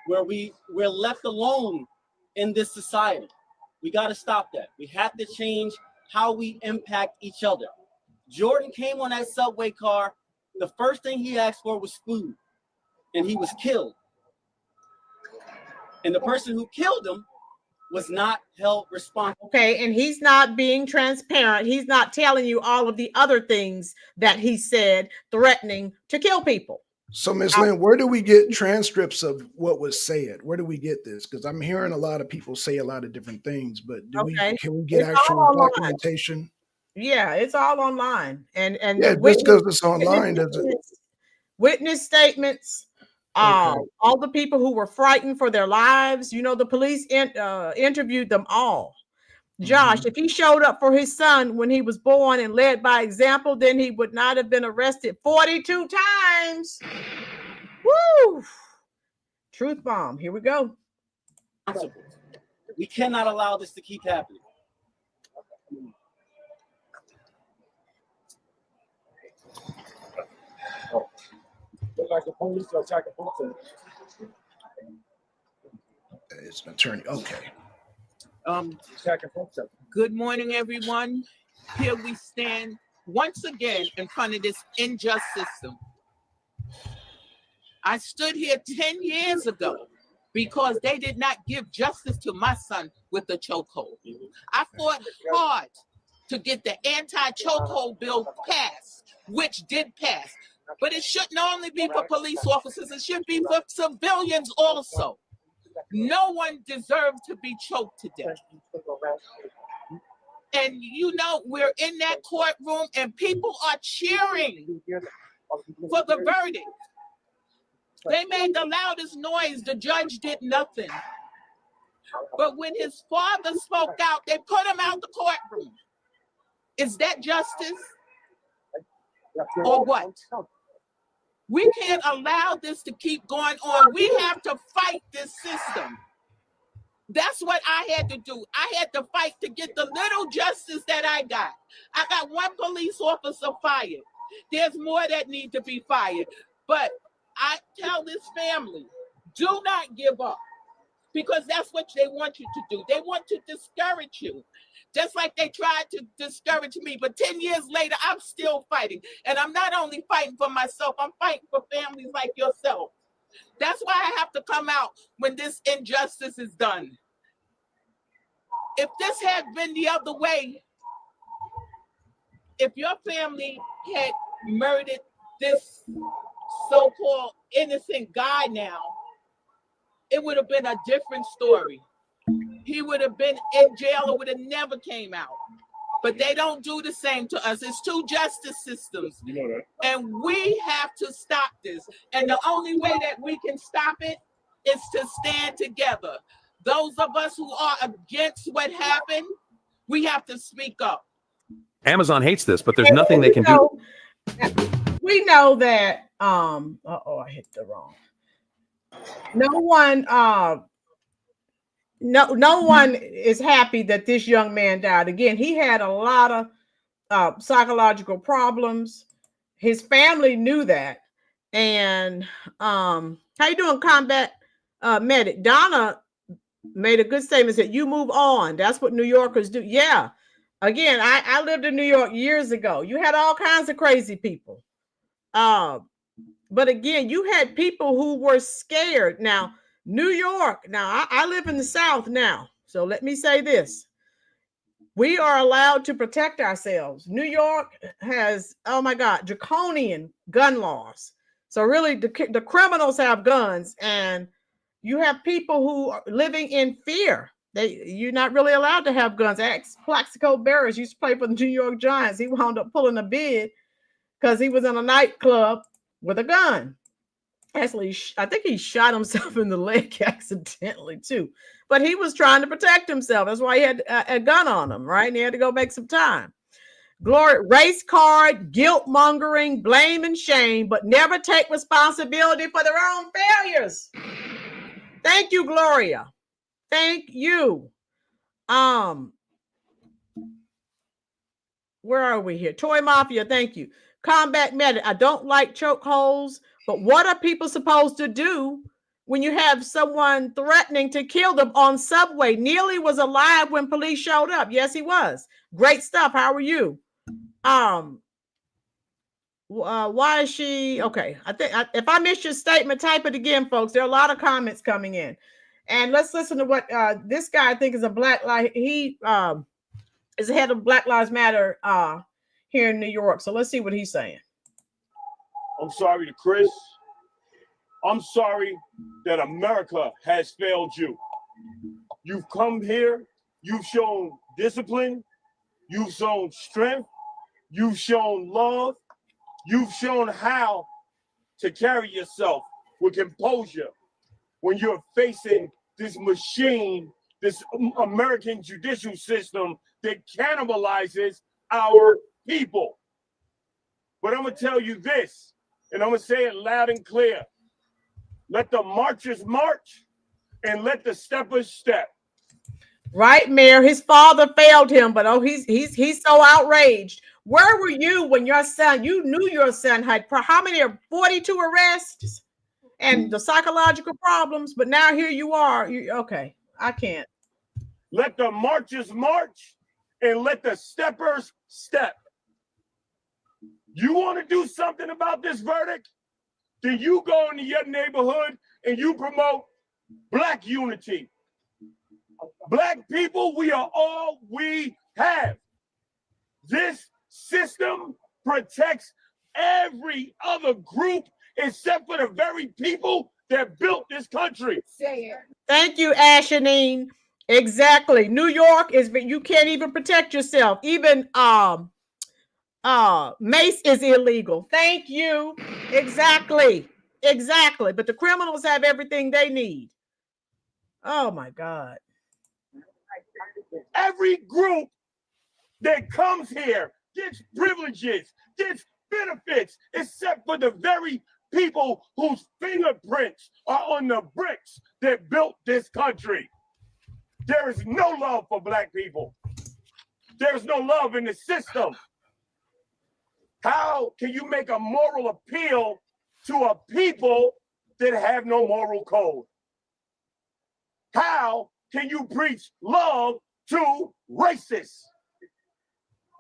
where we're left alone in this society. We got to stop that. We have to change how we impact each other. Jordan came on that subway car. The first thing he asked for was food, and he was killed. And the person who killed him was not held responsible. Okay, and he's not being transparent. He's not telling you all of the other things that he said, threatening to kill people. So, Ms. Lynn, where do we get transcripts of what was said? Where do we get this? Because I'm hearing a lot of people say a lot of different things, but can we get actual documentation? Yeah, it's all online. And yeah, just because it's online doesn't. Witness statements. All the people who were frightened for their lives, you know, the police interviewed them all. Josh, if he showed up for his son when he was born and led by example, then he would not have been arrested 42 times. Woo! Truth bomb. Here we go. We cannot allow this to keep happening. Like the police are attacking police. It's an attorney. Okay. Good morning, everyone. Here we stand once again in front of this unjust system. I stood here 10 years ago because they did not give justice to my son with the chokehold. I fought hard to get the anti-chokehold bill passed, which did pass. But it shouldn't only be for police officers, it should be for civilians also. No one deserves to be choked to death. And you know, we're in that courtroom and people are cheering for the verdict. They made the loudest noise, the judge did nothing. But when his father spoke out, they put him out the courtroom. Is that justice? Or what? We can't allow this to keep going on. We have to fight this system. That's what I had to do. I had to fight to get the little justice that I got. I got one police officer fired. There's more that need to be fired. But I tell this family, do not give up. Because that's what they want you to do. They want to discourage you. Just like they tried to discourage me. But 10 years later, I'm still fighting. And I'm not only fighting for myself, I'm fighting for families like yourself. That's why I have to come out when this injustice is done. If this had been the other way, if your family had murdered this so-called innocent guy now, it would have been a different story. He would have been in jail or would have never came out. But they don't do the same to us. It's two justice systems. You know that. And we have to stop this. And the only way that we can stop it is to stand together. Those of us who are against what happened, we have to speak up. Amazon hates this, but there's nothing they can do. We know that, I hit the wrong. No one is happy that this young man died. Again, he had a lot of psychological problems. His family knew that. And how you doing, combat medic? Donna made a good statement, said you move on. That's what New Yorkers do. Yeah. Again, I lived in New York years ago. You had all kinds of crazy people. But again, you had people who were scared. Now, New York, now I live in the South now. So let me say this. We are allowed to protect ourselves. New York has, oh my God, draconian gun laws. So really the criminals have guns, and you have people who are living in fear. You're not really allowed to have guns. Plaxico Barris used to play for the New York Giants. He wound up pulling a bid because he was in a nightclub with a gun. Actually, I think he shot himself in the leg accidentally too. But he was trying to protect himself. That's why he had a gun on him, right? And he had to go make some time. Glory, race card, guilt mongering, blame and shame, but never take responsibility for their own failures. Thank you, Gloria. Thank you. Where are we here? Toy Mafia, thank you. Combat Medic, I don't like chokeholds, but what are people supposed to do when you have someone threatening to kill them on subway? Neely was alive when police showed up. Yes, he was. Great stuff. How are you? Why is she okay? I think if I missed your statement, type it again, folks. There are a lot of comments coming in, and let's listen to what this guy I think is a Black Lives. He is the head of Black Lives Matter here in New York. So let's see what he's saying. I'm sorry to Chris. I'm sorry that America has failed you. You've come here. You've shown discipline. You've shown strength. You've shown love. You've shown how to carry yourself with composure when you're facing this machine, this American judicial system that cannibalizes our people. But I'm going to tell you this, and I'm going to say it loud and clear. Let the marchers march and let the steppers step. Right, Mayor. His father failed him, but he's so outraged. Where were you when your son, you knew your son had how many, 42 arrests and the psychological problems, but now here you are. Okay, I can't. Let the marchers march and let the steppers step. You want to do something about this verdict? Then you go into your neighborhood and you promote Black unity. Black people, we are all we have. This system protects every other group except for the very people that built this country. Thank you, Ashanine. Exactly. New York is, you can't even protect yourself. Even mace is illegal. Thank you. Exactly. But the criminals have everything they need. Oh my God. Every group that comes here gets privileges, gets benefits, except for the very people whose fingerprints are on the bricks that built this country. There is no love for Black people. There's no love in the system. How can you make a moral appeal to a people that have no moral code? How can you preach love to racists?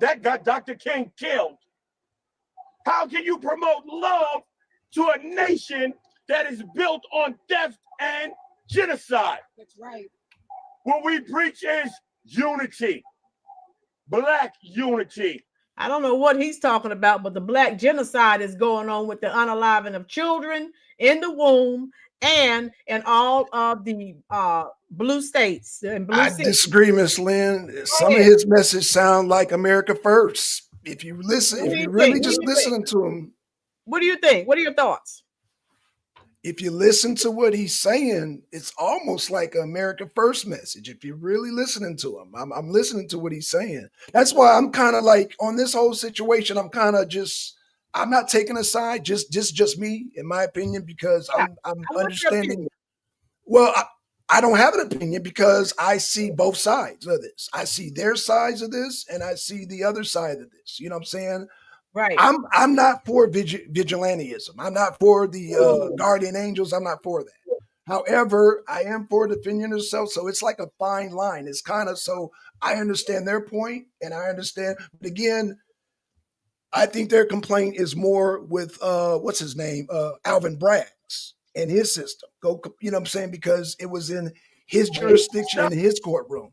That got Dr. King killed. How can you promote love to a nation that is built on theft and genocide? That's right. What we preach is unity, Black unity. I don't know what he's talking about, but the Black genocide is going on with the unaliving of children in the womb and in all of the blue states. And blue I disagree, Miss Lynn. Some of his message sound like America First. If you listen, if you really just listening to him. What do you think? What are your thoughts? If you listen to what he's saying, it's almost like an America First message. If you're really listening to him, I'm listening to what he's saying. That's why I'm kind of like on this whole situation. I'm kind of I'm not taking a side, just me, in my opinion, because I'm understanding. Well, I don't have an opinion because I see both sides of this. I see their sides of this, and I see the other side of this. You know what I'm saying? Right. I'm not for vigilantism. I'm not for the guardian angels. I'm not for that. However, I am for defending yourself. So it's like a fine line. It's kind of, so I understand their point, and I understand. But again, I think their complaint is more with what's his name, Alvin Braggs and his system. You know what I'm saying? Because it was in his jurisdiction, in his courtroom.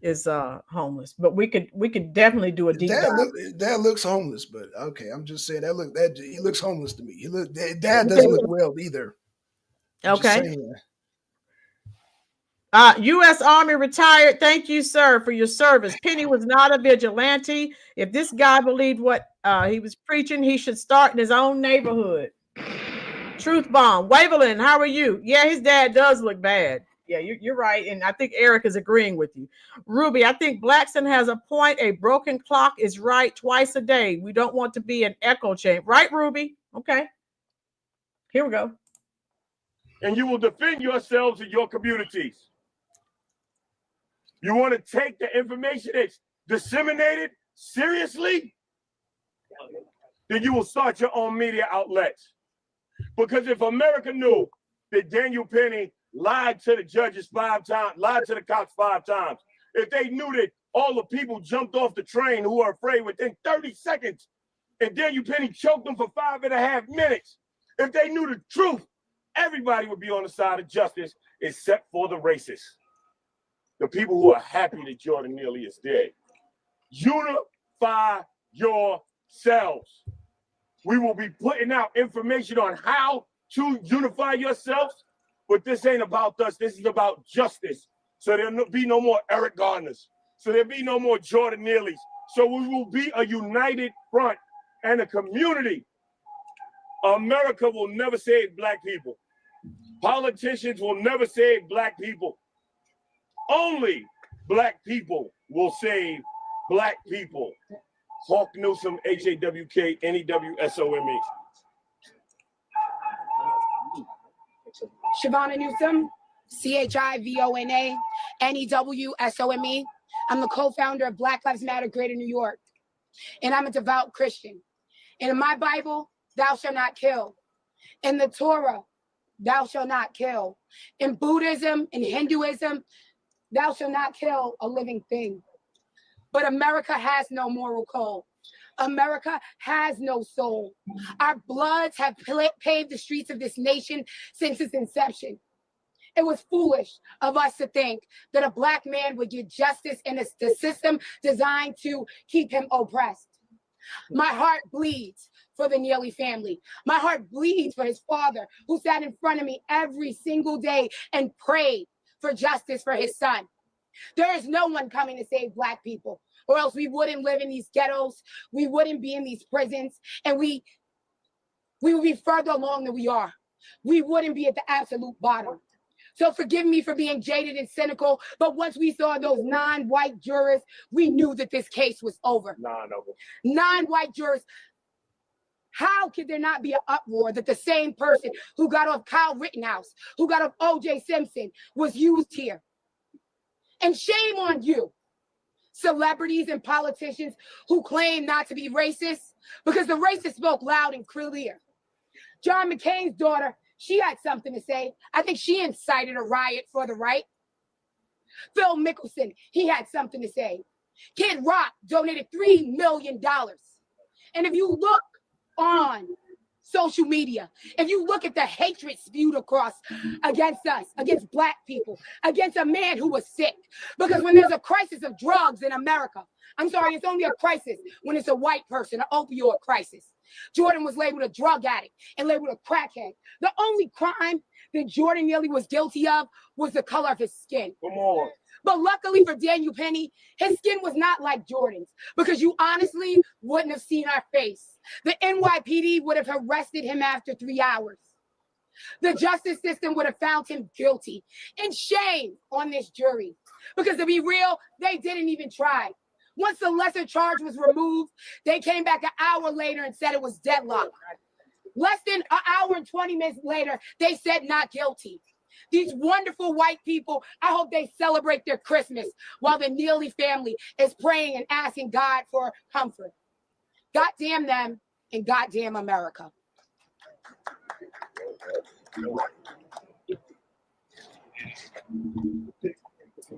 is homeless. But we could definitely do a deep dive. Dad looks homeless, but okay, I'm just saying that he looks homeless to me. Dad doesn't look well either. I'm Okay. just saying. U.S. Army retired. Thank you, sir, for your service. Penny was not a vigilante. If this guy believed what he was preaching, he should start in his own neighborhood. Truth bomb. Waverland, how are you? Yeah, his dad does look bad. Yeah, you're right. And I think Eric is agreeing with you. Ruby, I think Blackson has a point. A broken clock is right twice a day. We don't want to be an echo chamber. Right, Ruby? Okay. Here we go. And you will defend yourselves and your communities. You want to take the information that's disseminated seriously? Then you will start your own media outlets. Because if America knew that Daniel Penny lied to the judges 5 times, lied to the cops 5 times, if they knew that all the people jumped off the train who were afraid within 30 seconds, and Daniel Penny choked them for 5.5 minutes, if they knew the truth, everybody would be on the side of justice except for the racists. The people who are happy that Jordan Neely is dead. Unify yourselves. We will be putting out information on how to unify yourselves, but this ain't about us. This is about justice. So there'll be no more Eric Garners. So there'll be no more Jordan Neelys. So we will be a united front and a community. America will never save Black people. Politicians will never save Black people. Only Black people will save Black people. Hawk Newsome, HAWK, NEWSOME. Shavonna Newsome, CHIVONA, NEWSOME. I'm the co-founder of Black Lives Matter Greater New York, and I'm a devout Christian. And in my Bible, thou shalt not kill. In the Torah, thou shalt not kill. In Buddhism and Hinduism, thou shalt not kill a living thing. But America has no moral code. America has no soul. Our bloods have paved the streets of this nation since its inception. It was foolish of us to think that a Black man would get justice in the system designed to keep him oppressed. My heart bleeds for the Neely family. My heart bleeds for his father, who sat in front of me every single day and prayed for justice for his son. There is no one coming to save Black people, or else we wouldn't live in these ghettos, we wouldn't be in these prisons, and we would be further along than we are. We wouldn't be at the absolute bottom. So forgive me for being jaded and cynical, but once we saw those non-white jurors, we knew that this case was over. Non-white jurors. How could there not be an uproar that the same person who got off Kyle Rittenhouse, who got off O.J. Simpson, was used here? And shame on you, celebrities and politicians who claim not to be racist, because the racists spoke loud and clear. John McCain's daughter, she had something to say. I think she incited a riot for the right. Phil Mickelson, he had something to say. Kid Rock donated $3 million. And if you look on social media, if you look at the hatred spewed across against us, against Black people, against a man who was sick, because when there's a crisis of drugs in America, I'm sorry, it's only a crisis when it's a white person, an opioid crisis. Jordan was labeled a drug addict and labeled a crackhead. The only crime that Jordan Neely was guilty of was the color of his skin. Come on. But luckily for Daniel Penny, his skin was not like Jordan's, because you honestly wouldn't have seen our face. The NYPD would have arrested him after 3 hours. The justice system would have found him guilty. And shame on this jury, because to be real, they didn't even try. Once the lesser charge was removed, they came back an hour later and said it was deadlock. Less than an hour and 20 minutes later, they said not guilty. These wonderful white people, I hope they celebrate their Christmas while the Neely family is praying and asking God for comfort. God damn them and goddamn America.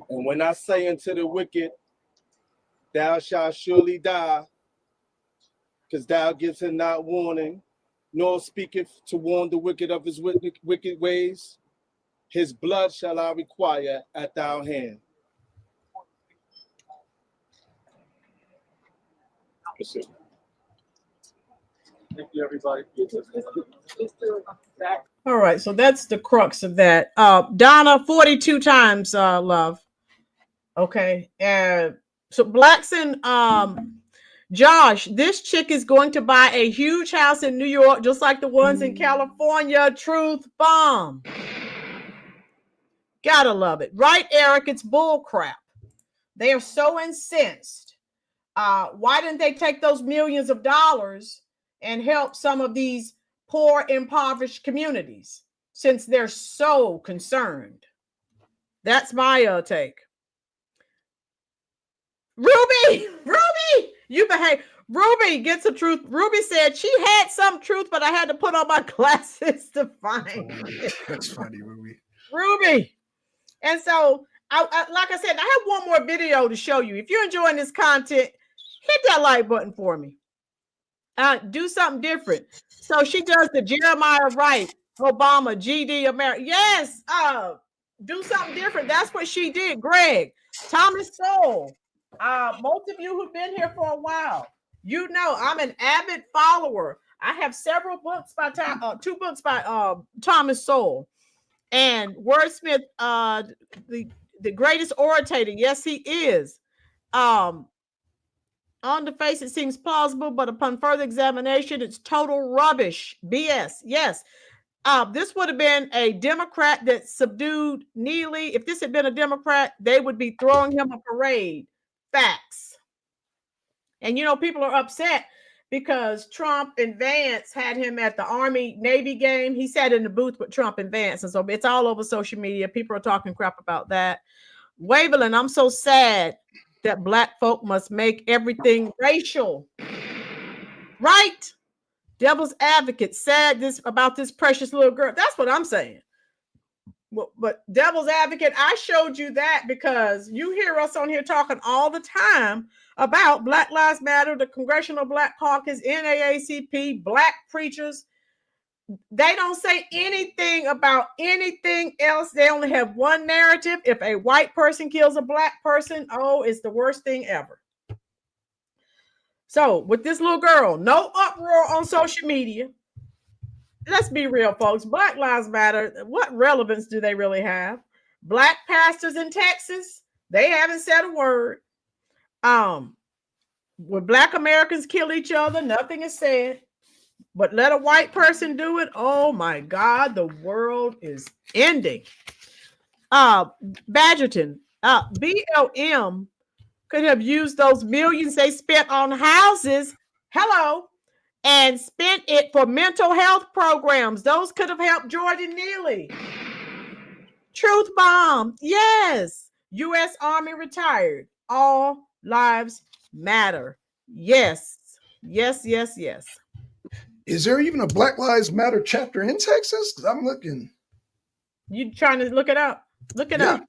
And when I say unto the wicked, thou shalt surely die, because thou givest him not warning, nor speaketh to warn the wicked of his wicked ways, his blood shall I require at thy hand. That's it. Thank you, everybody. All right, so that's the crux of that. Donna, 42 times, love. Okay, so Blackson, Josh, this chick is going to buy a huge house in New York, just like the ones in California. Truth bomb. Gotta love it, right, Eric? It's bull crap. They are so incensed. Why didn't they take those millions of dollars and help some of these poor, impoverished communities, since they're so concerned? That's my take. Ruby, you behave. Ruby gets the truth. Ruby said she had some truth, but I had to put on my glasses to find it. That's funny, Ruby. Ruby. And so, like I said, I have one more video to show you. If you're enjoying this content, hit that like button for me. Do something different. So she does the Jeremiah Wright, Obama, GD, America. Yes, do something different. That's what she did. Greg, Thomas Sowell. Most of you who've been here for a while, you know I'm an avid follower. I have several books by two books by Thomas Sowell, and wordsmith, the greatest orator. Yes, he is. On the face, it seems plausible, but upon further examination, it's total rubbish. BS. Yes. This would have been a Democrat that subdued Neely. If this had been a Democrat, they would be throwing him a parade. Facts. And, you know, people are upset because Trump and Vance had him at the Army-Navy game. He sat in the booth with Trump and Vance. And so it's all over social media. People are talking crap about that. Waverland, I'm so sad that Black folk must make everything racial. Right? Devil's advocate said this about this precious little girl. That's what I'm saying. But devil's advocate, I showed you that because you hear us on here talking all the time about Black Lives Matter, the Congressional Black Caucus, NAACP, Black preachers. They don't say anything about anything else. They only have one narrative. If a white person kills a Black person, oh, it's the worst thing ever. So with this little girl, no uproar on social media. Let's be real, folks. Black Lives Matter. What relevance do they really have? Black pastors in Texas, they haven't said a word. When Black Americans kill each other, nothing is said. But let a white person do it. Oh my God, the world is ending. Badgerton, BLM could have used those millions they spent on houses. Hello. And spent it for mental health programs. Those could have helped Jordan Neely. Truth bomb. Yes. U.S. Army retired. All lives matter. Yes. Yes, yes, yes. Is there even a Black Lives Matter chapter in Texas? Because I'm looking. You trying to look it up? Look it up.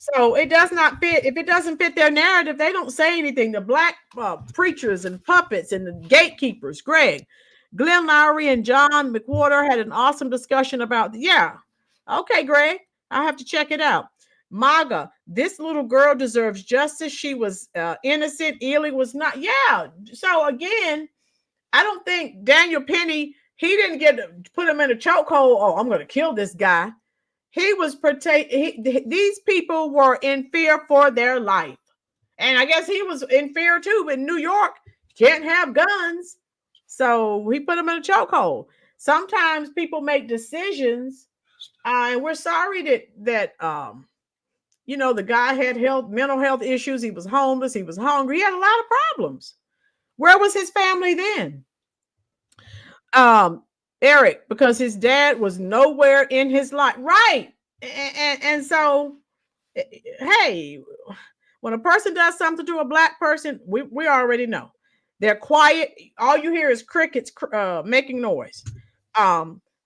So it does not fit. If it doesn't fit their narrative, they don't say anything. The Black preachers and puppets and the gatekeepers, Greg, Glenn Lowry and John McWhorter had an awesome discussion about, okay, Greg, I have to check it out. MAGA, this little girl deserves justice. She was innocent. Ely was not. Yeah. So again, I don't think Daniel Penny, he didn't get to put him in a chokehold. Oh, I'm going to kill this guy. He was these people were in fear for their life. And I guess he was in fear too. In New York, you can't have guns. So he put them in a chokehold. Sometimes people make decisions, and we're sorry that the guy had mental health issues. He was homeless. He was hungry. He had a lot of problems. Where was his family then? Eric, because his dad was nowhere in his life. Right. And so, hey, when a person does something to a Black person, we already know. They're quiet. All you hear is crickets making noise.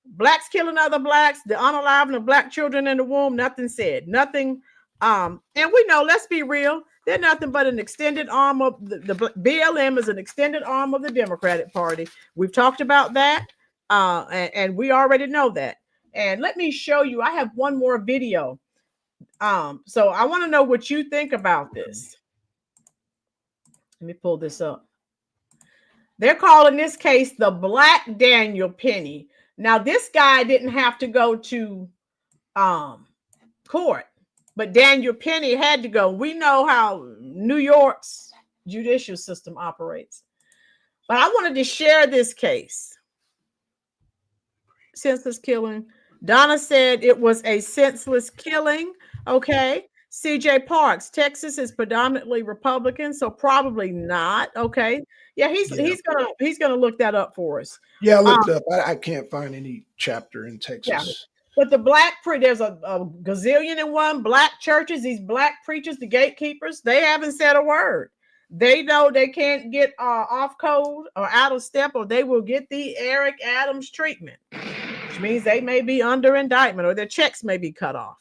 Blacks killing other Blacks, the unaliving of Black children in the womb, nothing said. Nothing. And we know, let's be real, they're nothing but an extended arm of the BLM is an extended arm of the Democratic Party. We've talked about that. And we already know that. And let me show you, I have one more video. So I want to know what you think about this. Let me pull this up. They're calling this case the Black Daniel Penny. Now, this guy didn't have to go to court, but Daniel Penny had to go. We know how New York's judicial system operates. But I wanted to share this case. Senseless killing. Donna said it was a senseless killing. Okay. CJ Parks, Texas is predominantly Republican, so probably not. Okay. Yeah, he's gonna look that up for us. Yeah, I looked it up. I can't find any chapter in Texas. Yeah. But the there's a gazillion and one black churches, these black preachers, the gatekeepers, they haven't said a word. They know they can't get off code or out of step, or they will get the Eric Adams treatment, which means they may be under indictment or their checks may be cut off.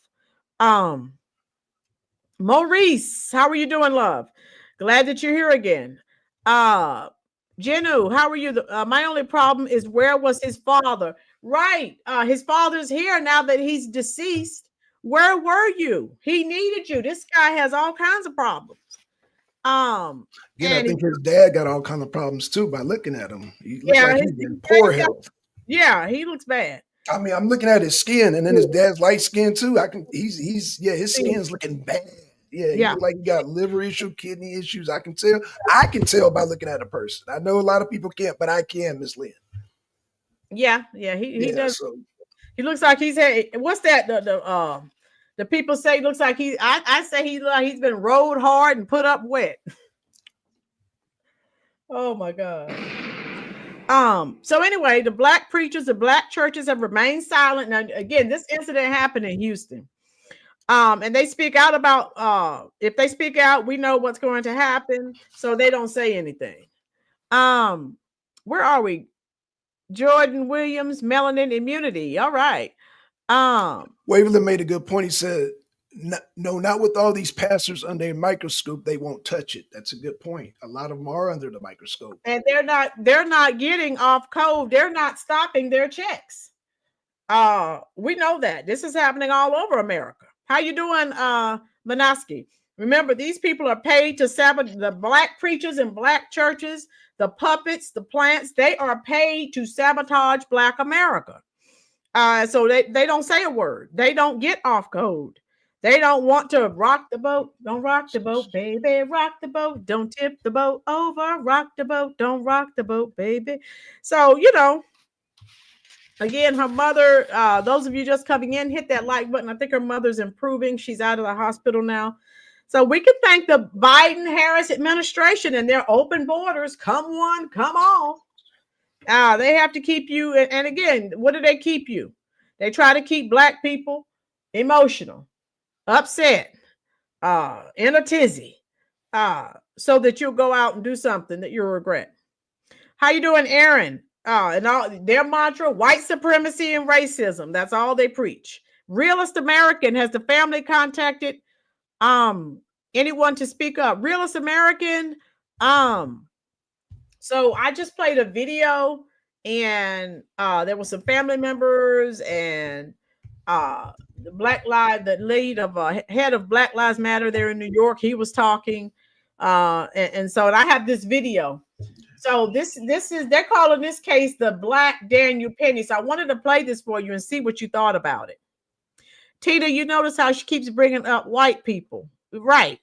Maurice, how are you doing, love? Glad that you're here again. Jenu, how are you? My only problem is, where was his father? Right. His father's here now that he's deceased. Where were you? He needed you. This guy has all kinds of problems. I think his dad got all kinds of problems too by looking at him. He looks like he's in poor health. Yeah, he looks bad. I mean, I'm looking at his skin, and then his dad's light skin too. His skin's looking bad. Yeah, he look like he got liver issue, kidney issues. I can tell by looking at a person. I know a lot of people can't, but I can, Miss Lynn. Yeah, he does. So. He looks like he's had, what's that? The people say looks like I say he's been rode hard and put up wet. Oh my God. So anyway, the black preachers, the black churches have remained silent. Now, again, this incident happened in Houston. And they speak out about if they speak out, we know what's going to happen. So they don't say anything. Where are we? Jordan Williams, melanin immunity. All right. Waverly made a good point. He said, no, not with all these pastors under a microscope, they won't touch it. That's a good point. A lot of them are under the microscope. And they're not getting off code. They're not stopping their checks. We know that. This is happening all over America. How you doing, Manaski? Remember, these people are paid to sabotage the black preachers and black churches, the puppets, the plants. They are paid to sabotage Black America. So they don't say a word. They don't get off code. They don't want to rock the boat. Don't rock the boat, baby. Rock the boat. Don't tip the boat over. Rock the boat. Don't rock the boat, baby. So, again, her mother, those of you just coming in, hit that like button. I think her mother's improving. She's out of the hospital now. So we can thank the Biden-Harris administration and their open borders. Come one, come all. They have to keep you. And again, what do they keep you? They try to keep Black people emotional, upset, in a tizzy, so that you'll go out and do something that you'll regret. How you doing, Aaron? And all their mantra, white supremacy and racism. That's all they preach. Realist American, has the family contacted anyone to speak up? Realist American. So I just played a video, and there were some family members and the head of Black Lives Matter there in New York. He was talking, and so I have this video. So this is, they're calling this case the Black Daniel Penny. So I wanted to play this for you and see what you thought about it. Tina, you notice how she keeps bringing up white people, right?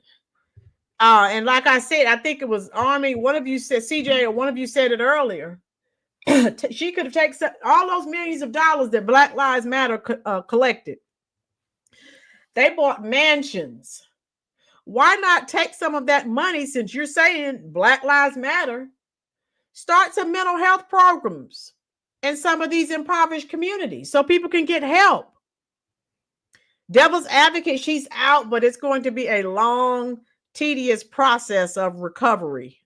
And like I said, I think it was Army. One of you said, CJ, or one of you said it earlier. She could have taken all those millions of dollars that Black Lives Matter collected. They bought mansions. Why not take some of that money, since you're saying Black Lives Matter? Start some mental health programs in some of these impoverished communities so people can get help. Devil's advocate, she's out, but it's going to be a long, tedious process of recovery.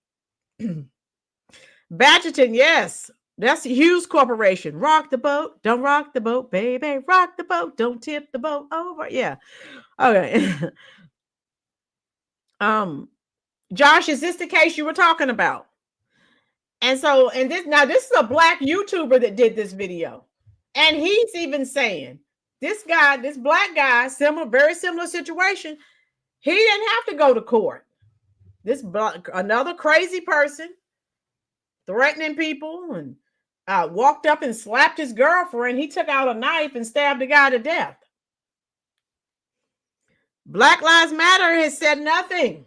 Badgerton, yes, that's Hughes Corporation. Rock the boat, don't rock the boat, baby. Rock the boat, don't tip the boat over. Yeah. Okay. Josh, is this the case you were talking about? And so, this is a Black YouTuber that did this video. And he's even saying, this Black guy, very similar situation, he didn't have to go to court. Another crazy person threatening people and walked up and slapped his girlfriend. He took out a knife and stabbed the guy to death. Black Lives Matter has said nothing.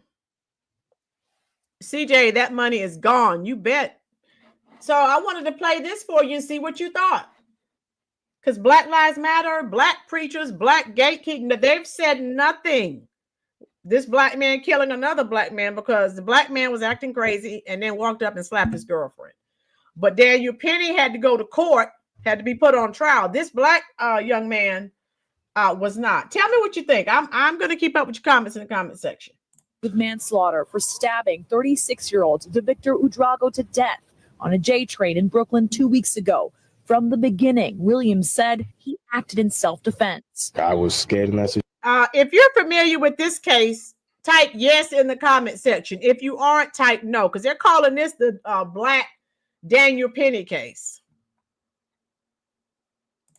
CJ, that money is gone. You bet. So I wanted to play this for you and see what you thought. Because Black Lives Matter, black preachers, black gatekeeping, they've said nothing. This black man killing another black man because the black man was acting crazy and then walked up and slapped his girlfriend. But Daniel Penny had to go to court, had to be put on trial. This black young man was not. Tell me what you think. I'm going to keep up with your comments in the comment section. With manslaughter for stabbing 36-year-old Victor Udrago to death on a J train in Brooklyn 2 weeks ago. From the beginning, Williams said he acted in self-defense. I was scared and that's if you're familiar with this case, type yes in the comment section. If you aren't, type no, because they're calling this the black Daniel Penny case.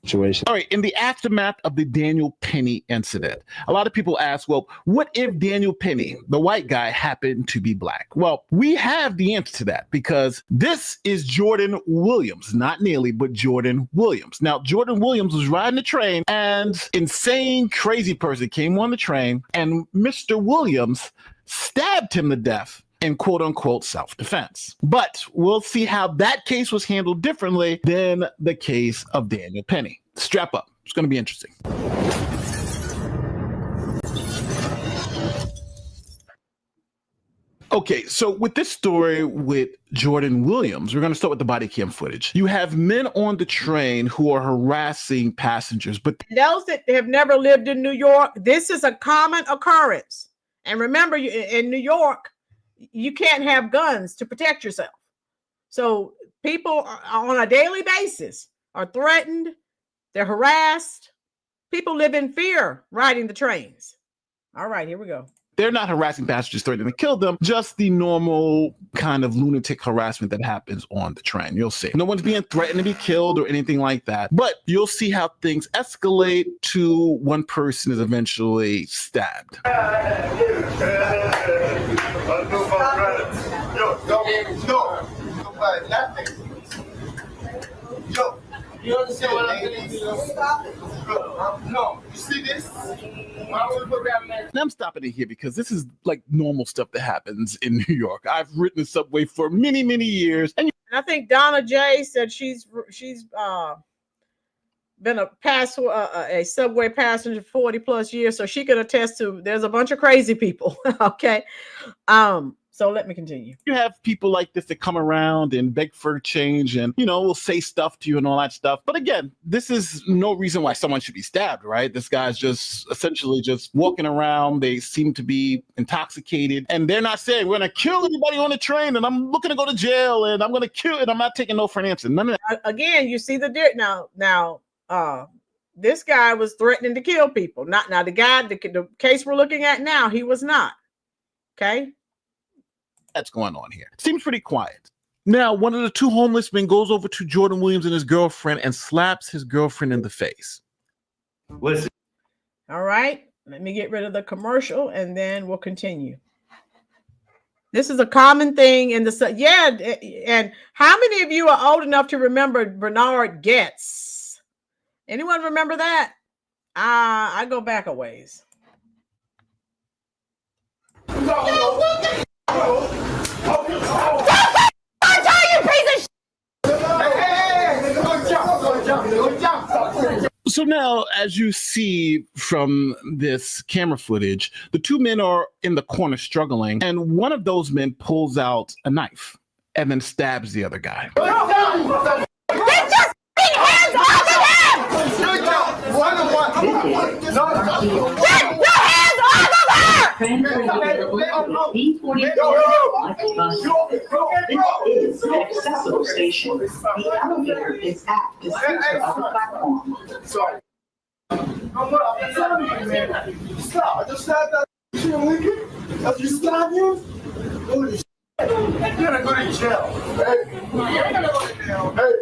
Situation. All right, in the aftermath of the Daniel Penny incident, a lot of people ask, well, what if Daniel Penny, the white guy, happened to be black? Well, we have the answer to that because this is Jordan Williams, not Neely, but Jordan Williams. Now, Jordan Williams was riding the train and insane, crazy person came on the train and Mr. Williams stabbed him to death in quote unquote self-defense. But we'll see how that case was handled differently than the case of Daniel Penny. Strap up. It's going to be interesting. Okay, so with this story with Jordan Williams, we're going to start with the body cam footage. You have men on the train who are harassing passengers, but those that have never lived in New York, this is a common occurrence. And remember, in New York, you can't have guns to protect yourself. So people on a daily basis are threatened. They're harassed. People live in fear riding the trains. All right, here we go. they're not harassing passengers, threatening to kill them, just the normal kind of lunatic harassment that happens on the train. You'll see. No one's being threatened to be killed or anything like that, but you'll see how things escalate to one person is eventually stabbed. You understand what I'm saying? No, you see this? I'm stopping it here because this is like normal stuff that happens in New York. I've ridden the subway for many, many years. And I think Donna J said she's been a subway passenger for 40 plus years, so she could attest to there's a bunch of crazy people. Okay. So let me continue. You have people like this that come around and beg for change and, you know, will say stuff to you and all that stuff. But again, this is no reason why someone should be stabbed, right? This guy's just essentially just walking around. They seem to be intoxicated and they're not saying we're going to kill anybody on the train and I'm looking to go to jail and I'm going to kill and I'm not taking no for an answer. None of that. Again, you see the now, this guy was threatening to kill people. Not now the guy, the case we're looking at now, he was not. Okay. That's going on here. Seems pretty quiet. Now, one of the two homeless men goes over to Jordan Williams and his girlfriend and slaps his girlfriend in the face. Listen. All right. Let me get rid of the commercial and then we'll continue. This is a common thing in the yeah. And how many of you are old enough to remember Bernard Getz? Anyone remember that? I go back a ways. So now, as you see from this camera footage, the two men are in the corner struggling, and one of those men pulls out a knife and then stabs the other guy. Get your hands off of him! Get your hands off of her! This is an accessible station. The elevator is at the center of the platform. Sorry. Stop. I just said that. That's you stab you? Holy shit. You're gonna go to jail. Hey. You're gonna go to jail. Hey.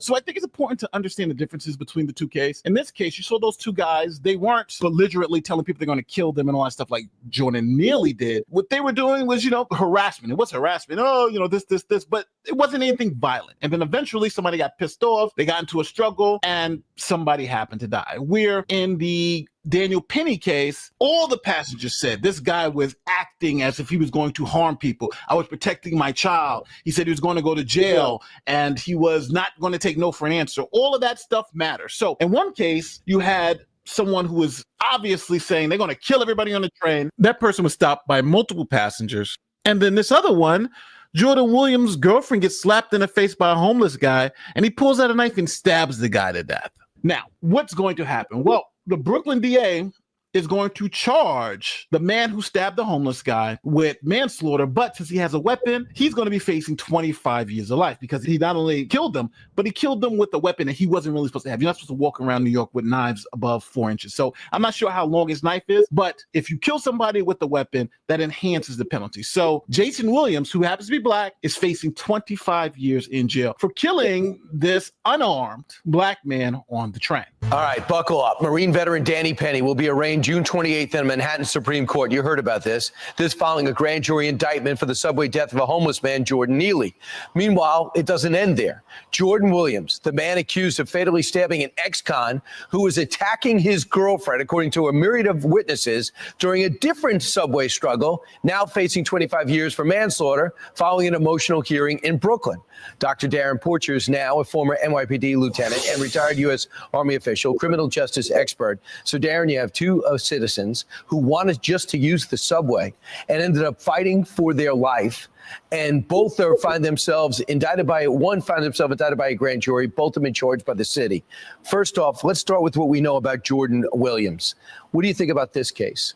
So I think it's important to understand the differences between the two cases. In this case, you saw those two guys, they weren't belligerently telling people they're going to kill them and all that stuff like Jordan Neely did. What they were doing was, harassment. It was harassment. Oh, this, but it wasn't anything violent. And then eventually somebody got pissed off, they got into a struggle, and somebody happened to die. We're in the Daniel Penny case, all the passengers said this guy was acting as if he was going to harm people. I was protecting my child. He said he was going to go to jail and he was not going to take no for an answer. All of that stuff matters. So in one case, you had someone who was obviously saying they're going to kill everybody on the train. That person was stopped by multiple passengers. And then this other one, Jordan Williams' girlfriend gets slapped in the face by a homeless guy, and he pulls out a knife and stabs the guy to death. Now, what's going to happen? Well, the Brooklyn DA is going to charge the man who stabbed the homeless guy with manslaughter, but since he has a weapon, he's going to be facing 25 years of life because he not only killed them, but he killed them with a weapon that he wasn't really supposed to have. You're not supposed to walk around New York with knives above 4 inches. So I'm not sure how long his knife is, but if you kill somebody with a weapon, that enhances the penalty. So Jason Williams, who happens to be black, is facing 25 years in jail for killing this unarmed black man on the train. All right, buckle up. Marine veteran Danny Penny will be arraigned June 28th in Manhattan Supreme Court. You heard about this. This following a grand jury indictment for the subway death of a homeless man, Jordan Neely. Meanwhile, it doesn't end there. Jordan Williams, the man accused of fatally stabbing an ex-con who was attacking his girlfriend, according to a myriad of witnesses, during a different subway struggle, now facing 25 years for manslaughter following an emotional hearing in Brooklyn. Dr. Darren Porcher is now a former NYPD lieutenant and retired U.S. Army official, criminal justice expert. So, Darren, you have two citizens who wanted just to use the subway and ended up fighting for their life. And both find themselves indicted by a grand jury. Both have been charged by the city. First off, let's start with what we know about Jordan Williams. What do you think about this case?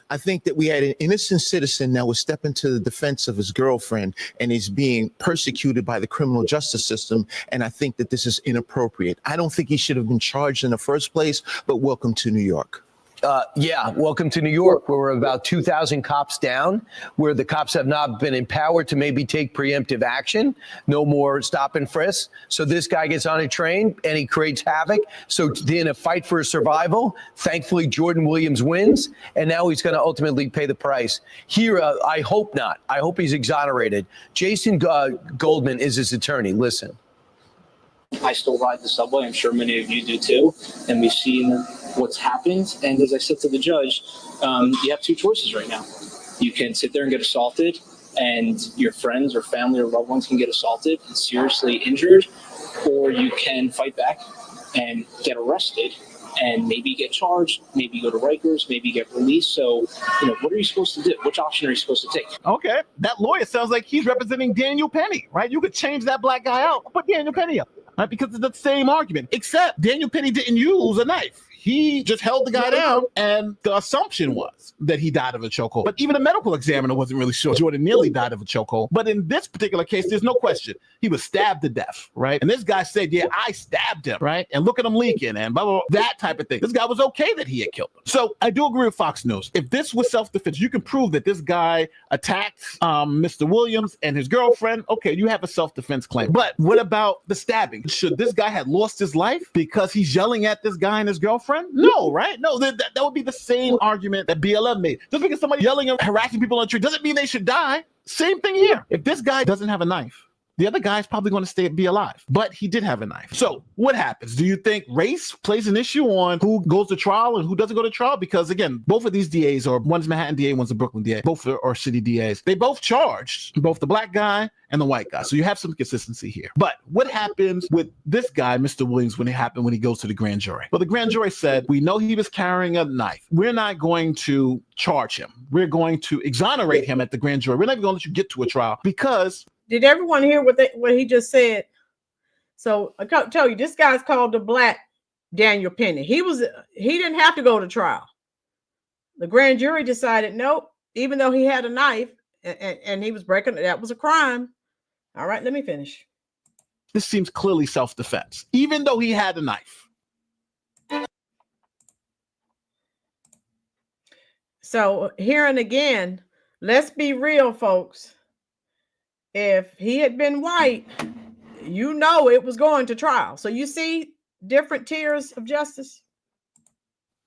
I think that we had an innocent citizen that was stepping to the defense of his girlfriend and is being persecuted by the criminal justice system. And I think that this is inappropriate. I don't think he should have been charged in the first place, but welcome to New York. Welcome to New York, where we're about 2,000 cops down, where the cops have not been empowered to maybe take preemptive action. No more stop and frisk. So this guy gets on a train and he creates havoc. So in a fight for survival, thankfully Jordan Williams wins, and now he's going to ultimately pay the price. Here, I hope not. I hope he's exonerated. Jason Goldman is his attorney. Listen. I still ride the subway. I'm sure many of you do too. And we've seen what's happened. And as I said to the judge, you have two choices right now. You can sit there and get assaulted, and your friends or family or loved ones can get assaulted and seriously injured, or you can fight back and get arrested and maybe get charged, maybe go to Rikers, maybe get released. So, what are you supposed to do? Which option are you supposed to take? Okay, that lawyer sounds like he's representing Daniel Penny, right? You could change that black guy out, put Daniel Penny up, right? Because it's the same argument, except Daniel Penny didn't use a knife. He just held the guy down, and the assumption was that he died of a chokehold. But even a medical examiner wasn't really sure Jordan Neely died of a chokehold. But in this particular case, there's no question. He was stabbed to death, right? And this guy said, yeah, I stabbed him, right? And look at him leaking and blah, blah, blah, that type of thing. This guy was okay that he had killed him. So I do agree with Fox News. If this was self-defense, you can prove that this guy attacked Mr. Williams and his girlfriend. Okay, you have a self-defense claim. But what about the stabbing? Should this guy have lost his life because he's yelling at this guy and his girlfriend? No, right? No, that would be the same argument that BLM made. Just because somebody yelling and harassing people on the street doesn't mean they should die. Same thing here. If this guy doesn't have a knife, the other guy's probably going to be alive, but he did have a knife. So what happens? Do you think race plays an issue on who goes to trial and who doesn't go to trial? Because again, both of these DAs, or one's Manhattan DA, one's a Brooklyn DA, both are city DAs. They both charged both the black guy and the white guy. So you have some consistency here. But what happens with this guy, Mr. Williams, when he goes to the grand jury? Well, the grand jury said, we know he was carrying a knife. We're not going to charge him. We're going to exonerate him at the grand jury. We're not even going to let you get to a trial because... Did everyone hear what he just said? So I tell you, this guy's called the Black Daniel Penny. He didn't have to go to trial. The grand jury decided, nope, even though he had a knife and he was breaking, that was a crime. All right, let me finish. This seems clearly self-defense, even though he had a knife. So here and again, let's be real, folks. If he had been white, you know it was going to trial. So you see different tiers of justice.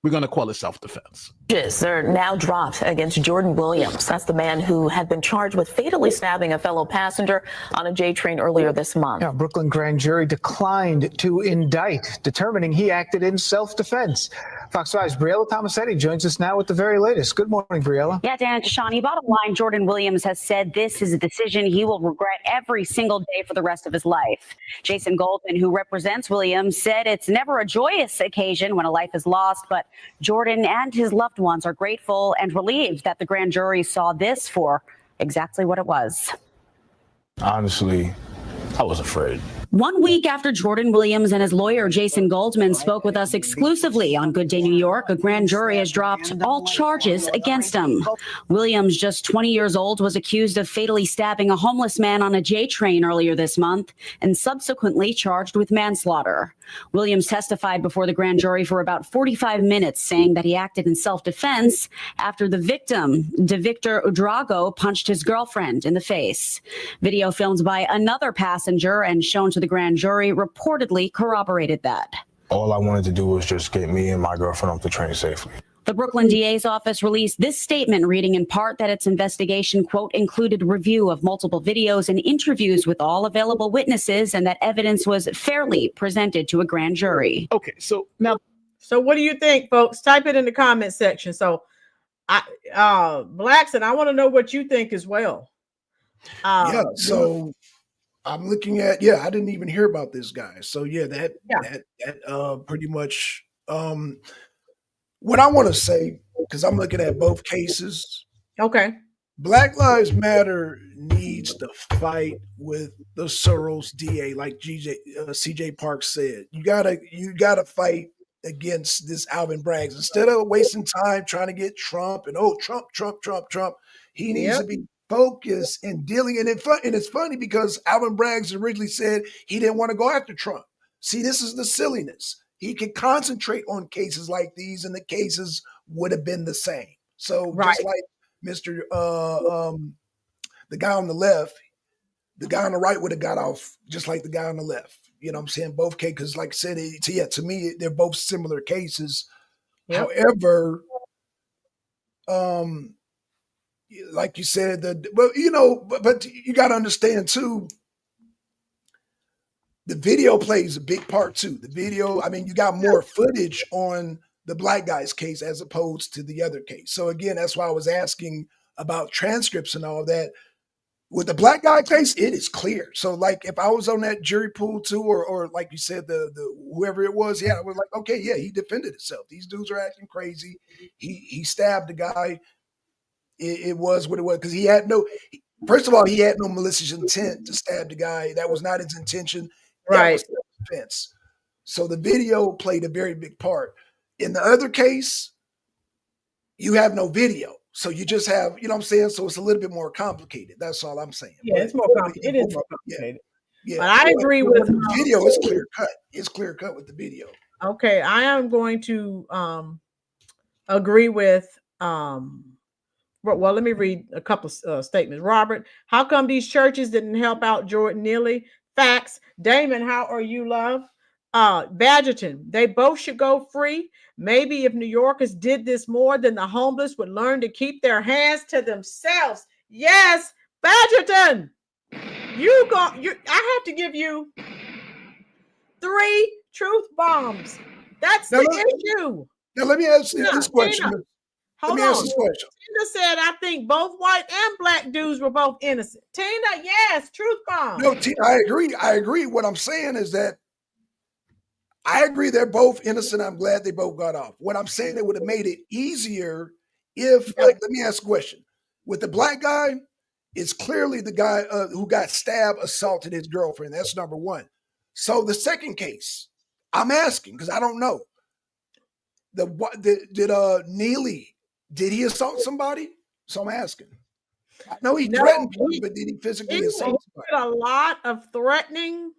We're going to call it self-defense. They're now dropped against Jordan Williams. That's the man who had been charged with fatally stabbing a fellow passenger on a J train earlier this month. Yeah, Brooklyn grand jury declined to indict, determining he acted in self-defense. Fox 5's Briella Tomasetti joins us now with the very latest. Good morning, Briella. Yeah, Dan and Shani, bottom line, Jordan Williams has said this is a decision he will regret every single day for the rest of his life. Jason Goldman, who represents Williams, said it's never a joyous occasion when a life is lost, but Jordan and his loved ones are grateful and relieved that the grand jury saw this for exactly what it was. Honestly, I was afraid. 1 week after Jordan Williams and his lawyer, Jason Goldman, spoke with us exclusively on Good Day New York, a grand jury has dropped all charges against him. Williams, just 20 years old, was accused of fatally stabbing a homeless man on a J train earlier this month and subsequently charged with manslaughter. Williams testified before the grand jury for about 45 minutes, saying that he acted in self-defense after the victim, Victor Udrago, punched his girlfriend in the face. Video filmed by another passenger and shown to the grand jury reportedly corroborated that. All I wanted to do was just get me and my girlfriend off the train safely. The Brooklyn DA's office released this statement, reading in part that its investigation, quote, included review of multiple videos and interviews with all available witnesses, and that evidence was fairly presented to a grand jury. Okay, so now. So what do you think, folks? Type it in the comment section. So, Blackson, I want to know what you think as well. Yeah, so I'm looking at, I didn't even hear about this guy. So that pretty much what I want to say, because I'm looking at both cases. Okay. Black Lives Matter needs to fight with the Soros DA, like CJ Parks said. You gotta fight against this Alvin Braggs. Instead of wasting time trying to get Trump and Trump, he needs to be focused in dealing. And it's funny because Alvin Braggs originally said he didn't want to go after Trump. See, this is the silliness. He could concentrate on cases like these, and the cases would have been the same. So just like Mr. The guy on the left, the guy on the right would have got off just like the guy on the left. You know what I'm saying? Both cases, because like I said, to me, they're both similar cases. Yep. However, like you said, but you got to understand too, the video plays a big part too. The video, I mean, you got more footage on the black guy's case as opposed to the other case. So again, that's why I was asking about transcripts and all that. With the black guy case, it is clear. So like if I was on that jury pool too, or like you said, the whoever it was, I was like, okay, he defended himself. These dudes are acting crazy. He stabbed the guy. It was what it was, because he had no malicious intent to stab the guy. That was not his intention. That was self-defense. So the video played a very big part. In the other case, you have no video. So you just have, you know what I'm saying? So it's a little bit more complicated. That's all I'm saying. Yeah, it's more complicated. It is more complicated. Yeah. But I agree with the video. It's clear cut. It's clear cut with the video. Okay, I am going to agree with well, let me read a couple of statements. Robert, how come these churches didn't help out Jordan Neely? Facts. Damon, how are you, love? Badgerton, they both should go free. Maybe if New Yorkers did this more, then the homeless would learn to keep their hands to themselves. Yes, Badgerton, I have to give you 3 truth bombs. That's the issue. Now let me ask you this question. Tina, hold on. Tina said, I think both white and black dudes were both innocent. Tina, yes, truth bomb. No, Tina, I agree. What I'm saying is that I agree they're both innocent. I'm glad they both got off. What I'm saying, it would have made it easier if, let me ask a question. With the black guy, it's clearly the guy who got stabbed, assaulted his girlfriend. That's number one. So the second case, I'm asking because I don't know. Did Neely, did he assault somebody? So I'm asking. I know he threatened people, but did he physically assault somebody? He did a lot of threatening.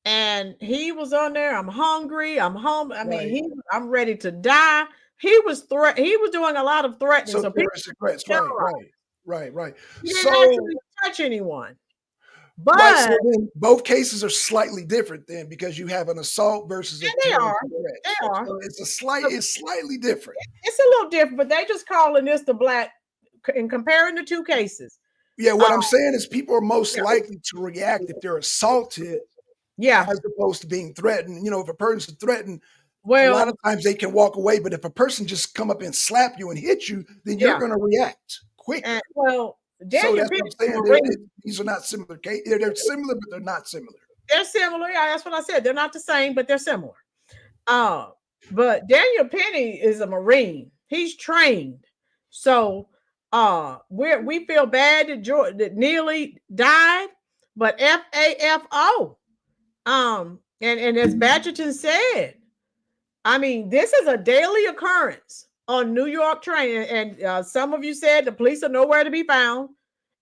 And he was on there. I'm hungry. I'm home. I mean, I'm ready to die. He was doing a lot of threatening. So threats. Right. He didn't actually touch anyone. But right, so then both cases are slightly different then because you have an assault versus a they are. threat. They are. So it's slightly different. It's a little different, but they just calling this the black and comparing the two cases. Yeah, what I'm saying is people are most likely to react if they're assaulted, as opposed to being threatened. You know, if a person's threatened, a lot of times they can walk away, but if a person just come up and slap you and hit you, then you're going to react quicker. And, so Daniel that's what I'm saying. These are not similar cases. They're similar, but they're not similar. They're similar. Yeah, that's what I said. They're not the same, but they're similar. But Daniel Penny is a Marine. He's trained. So we feel bad that Neely died, but FAFO. And as Badgerton said, I mean, this is a daily occurrence on New York train. And some of you said the police are nowhere to be found,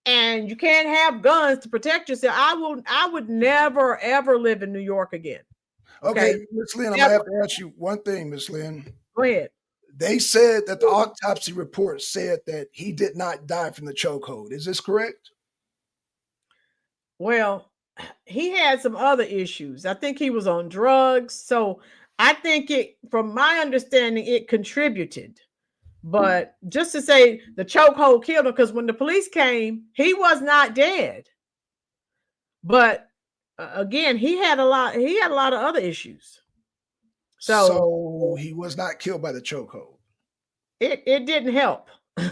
and you can't have guns to protect yourself. I would never ever live in New York again. Okay, Ms. Lynn, I'm gonna have to ask you one thing, Ms. Lynn. Go ahead. They said that the autopsy report said that he did not die from the chokehold. Is this correct? Well, he had some other issues. I think he was on drugs. So I think from my understanding, it contributed. But just to say the chokehold killed him, because when the police came, he was not dead. But again, he had a lot of other issues. So he was not killed by the chokehold. It didn't help.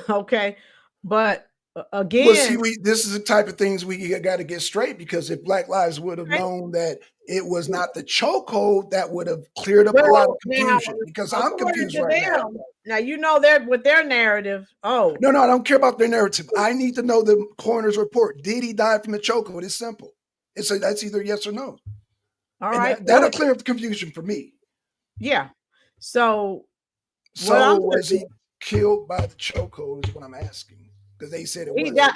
Okay. But again, well, see, this is the type of things we got to get straight, because if Black Lives would have known that it was not the chokehold, that would have cleared up a lot of confusion. Because I'm confused right now. Now you know they're with their narrative. Oh no, I don't care about their narrative. I need to know the coroner's report. Did he die from the chokehold? It's simple. That's either yes or no. All right, that'll clear up the confusion for me. Yeah. So was he killed by the chokehold? Is what I'm asking, because they said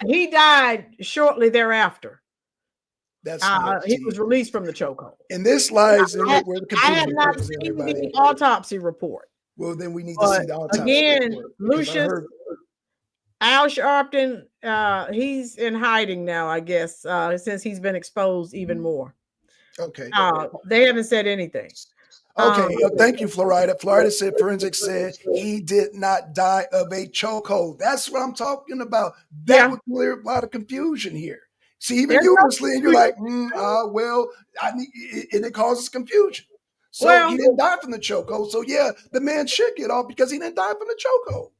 he died shortly thereafter. That's he was released from the chokehold. And this lies in where the confusion. I have not seen the autopsy report. Well, then we need to see the autopsy again, report. Lucius Al Sharpton, he's in hiding now, I guess, since he's been exposed even more. Okay. They haven't said anything. Okay, thank you, Florida. Florida said forensics said he did not die of a chokehold. That's what I'm talking about. That would clear a lot of confusion here. See, even you, Ms. Lynn, you're like, well, and it causes confusion. So he didn't die from the chokehold. So yeah, the man should get off because he didn't die from the chokehold.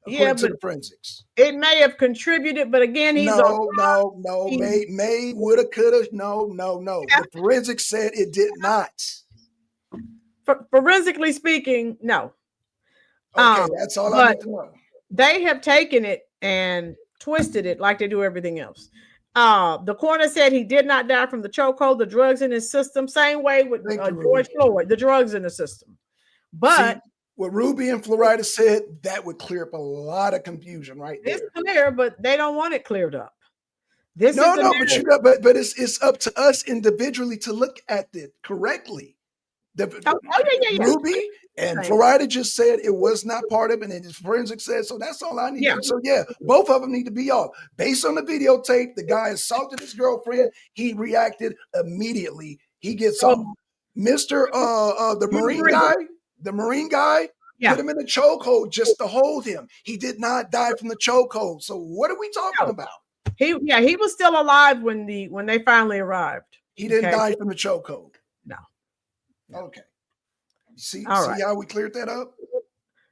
According to the forensics. It may have contributed, but again, he's no. May, woulda, coulda. No. The forensics said it did not. Forensically speaking, no. Okay, that's all I need to know. They have taken it and twisted it like they do everything else. The coroner said he did not die from the chokehold, the drugs in his system. Same way with George Floyd, the drugs in the system. But what Ruby and Florida said, that would clear up a lot of confusion right there. It's clear, but they don't want it cleared up. But it's up to us individually to look at it correctly. Ruby and Florida just said it was not part of it, and his forensic said so. That's all I need. So both of them need to be off. Based on the videotape, the guy assaulted his girlfriend. He reacted immediately. He gets off. Mr. The Marine guy, put him in a chokehold just to hold him. He did not die from the chokehold. So what are we talking about? He was still alive when they finally arrived. He didn't die from the chokehold. No. Okay. See how we cleared that up?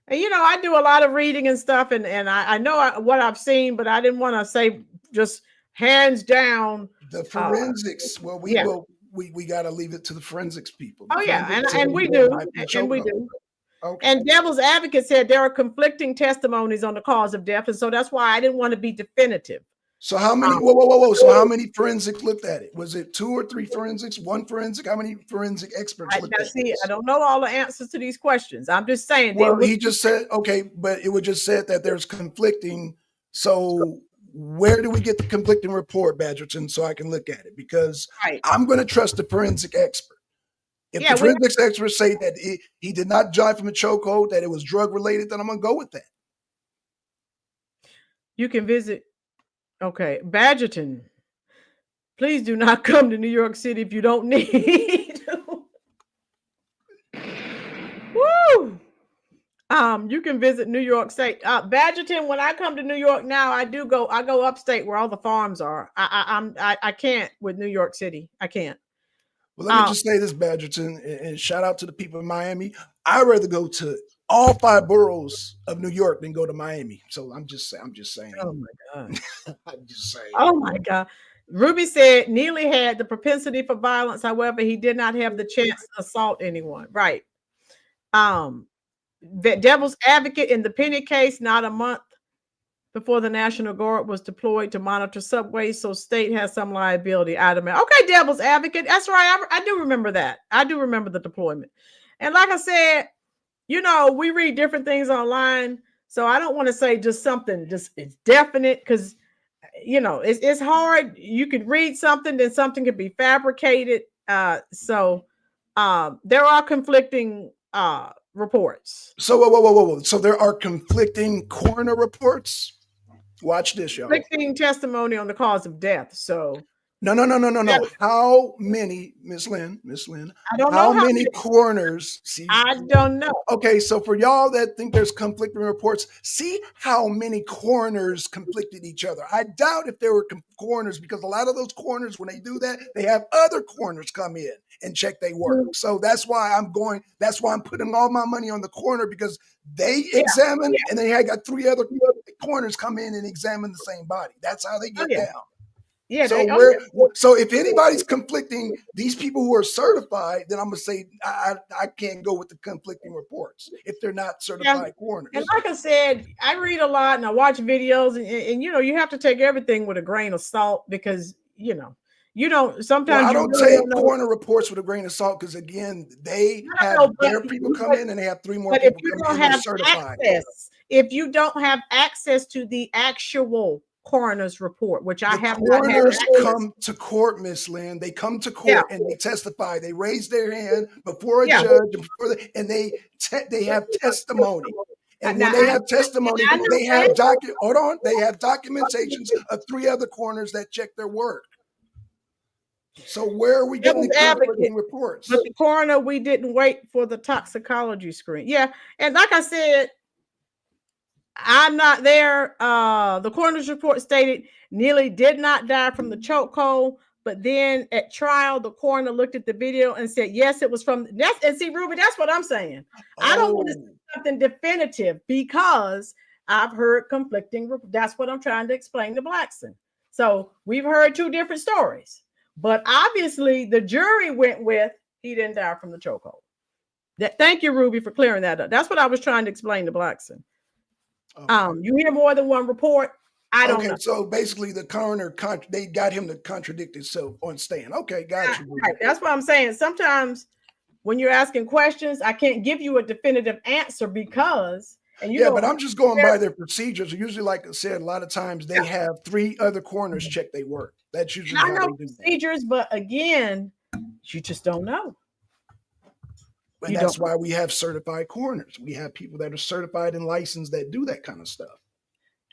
And I do a lot of reading and stuff, and I know what I've seen, but I didn't want to say just hands down. The forensics. We got to leave it to the forensics people. And we do. Okay. And Devil's Advocate said there are conflicting testimonies on the cause of death, and so that's why I didn't want to be definitive. So how many? Whoa! So how many forensics looked at it? Was it 2 or 3 forensics? 1 forensic? How many forensic experts looked at it? I don't know all the answers to these questions. I'm just saying. Well, he just said but it was just said that there's conflicting. So where do we get the conflicting report, Badgerton, so I can look at it? Because I'm going to trust the forensic expert. If the forensics experts say that he did not die from a chokehold, that it was drug related, then I'm going to go with that. You can visit. Okay, Badgerton. Please do not come to New York City if you don't need to. Woo! You can visit New York State. Badgerton, when I come to New York now, I go upstate where all the farms are. I can't with New York City. I can't. Well, let me just say this, Badgerton, and shout out to the people in Miami. I'd rather go to all 5 boroughs of New York than go to Miami. So I'm just saying. Oh my God. I'm just saying. Oh my God. Ruby said Neely had the propensity for violence. However, he did not have the chance to assault anyone. Right. The devil's advocate in the Penny case, not a month before the National Guard was deployed to monitor subways, so state has some liability. Okay, devil's advocate. That's right. I do remember that. I do remember the deployment. And like I said, you know, we read different things online, so I don't want to say just something it's definite, because you know it's hard. You could read something, then something could be fabricated. So there are conflicting reports. So whoa. So there are conflicting coroner reports. Watch this, y'all. Conflicting testimony on the cause of death. So no. How many, Miss Lynn? I don't know how many coroners. See, I don't know. Okay, so for y'all that think there's conflicting reports, see how many coroners conflicted each other. I doubt if there were coroners, because a lot of those coroners, when they do that, they have other coroners come in and check their work. So that's why I'm putting all my money on the coroner, because they examine and they had got 3 other coroners come in and examine the same body. That's how they get down. Yeah. So if anybody's conflicting these people who are certified, then I'm gonna say I can't go with the conflicting reports if they're not certified coroners. And like I said, I read a lot and I watch videos, and you know, you have to take everything with a grain of salt, because you don't sometimes. Well, I don't take coroner reports with a grain of salt, because again, they have their people come in and they have 3 more people come in certified. If you don't have access to the actual coroner's report, which I have coroners come to court, Miss Lynn. They come to court and they testify. They raise their hand before a judge, and they have testimony. And when they have testimony, they have they have documentations of 3 other coroners that check their work. So where are we getting the conflicting reports? But the coroner, we didn't wait for the toxicology screen. Yeah, and like I said, I'm not there. The coroner's report stated Neely did not die from the chokehold, but then at trial, the coroner looked at the video and said, yes, it was from that. And see, Ruby, that's what I'm saying. I don't want to say something definitive, because I've heard conflicting. That's what I'm trying to explain to Blackson. So we've heard 2 different stories, but obviously the jury went with he didn't die from the chokehold. Thank you, Ruby, for clearing that up. That's what I was trying to explain to Blackson. Okay. You hear more than one report. I don't know. So basically, the coroner they got him to contradict himself on stand. Okay, got you. Right. That's what I'm saying. Sometimes when you're asking questions, I can't give you a definitive answer, because but I'm just going by their procedures. Usually, like I said, a lot of times they have 3 other coroners check their work. That's usually how they do procedures. But again, you just don't know. And that's why we have certified coroners. We have people that are certified and licensed that do that kind of stuff.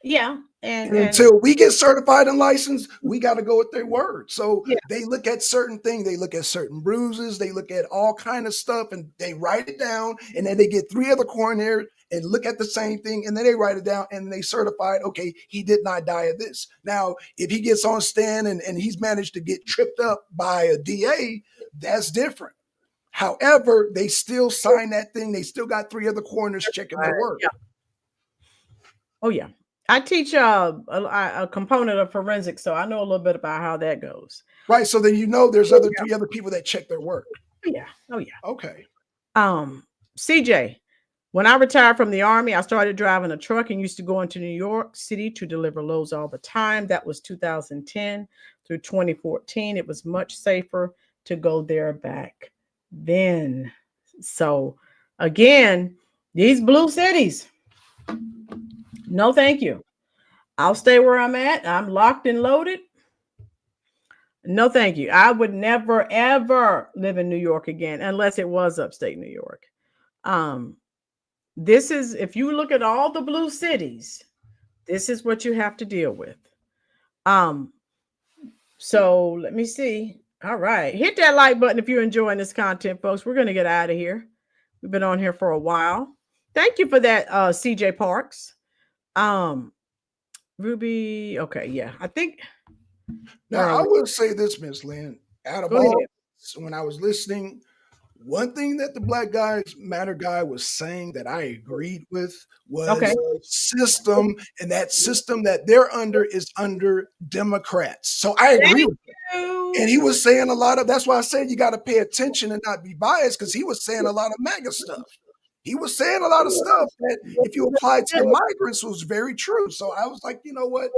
Yeah. And until we get certified and licensed, we got to go with their word. So they look at certain things. They look at certain bruises. They look at all kind of stuff, and they write it down. And then they get 3 other coroners and look at the same thing, and then they write it down, and they certified, okay, he did not die of this. Now, if he gets on stand and he's managed to get tripped up by a DA, that's different. However, they still sign that thing. They still got 3 other coroners checking their work. Yeah. Oh, yeah. I teach a component of forensics, so I know a little bit about how that goes. Right. So then there's 3 other people that check their work. Yeah. Oh, yeah. Okay. CJ, when I retired from the Army, I started driving a truck and used to go into New York City to deliver loads all the time. That was 2010 through 2014. It was much safer to go there back then. So again, these blue cities, no thank you. I'll stay where I'm at. I'm locked and loaded. No thank you. I would never ever live in New York again unless it was upstate New York. This is, if you look at all the blue cities, this is what you have to deal with. So let me see. All right. Hit that like button if you're enjoying this content, folks. We're going to get out of here. We've been on here for a while. Thank you for that, CJ Parks. Ruby. Okay. Yeah. I think. Now, I will say this, Miss Lynn. Out of Go all, ahead. when I was listening, one thing that the Black Lives Matter guy was saying that I agreed with was Okay. system, and that system that they're under is under Democrats. So I agree with that. And he was saying a lot of, that's why I said you got to pay attention and not be biased, because he was saying a lot of MAGA stuff. He was saying a lot of stuff that if you apply to the migrants was very true. So I was like, you know what?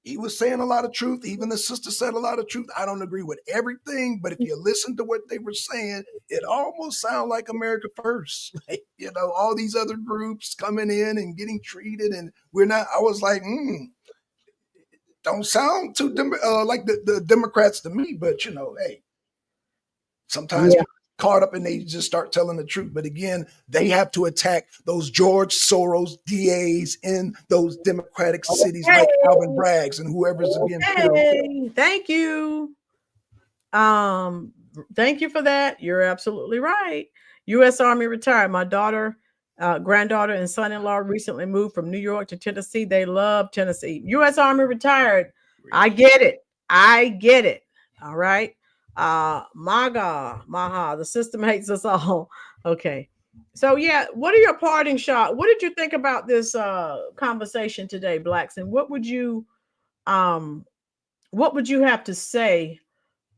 He was saying a lot of truth. Even the sister said a lot of truth. I don't agree with everything, but if you listen to what they were saying, it almost sounded like America First. Like, you know, all these other groups coming in and getting treated, and we're not. I was like, don't sound too like the Democrats to me. But you know, hey, sometimes people get caught up and they just start telling the truth. But again, they have to attack those George Soros DAs in those Democratic cities like Alvin Bragg's and whoever's being killed. Thank you. Thank you for that. You're absolutely right. U.S. Army retired. My daughter, granddaughter, and son-in-law recently moved from New York to Tennessee. They love Tennessee. U.S. Army retired. I get it. I get it. All right. Maha, the system hates us all. Okay. So yeah, what are your parting shot? What did you think about this conversation today, Blacks? And what would you have to say?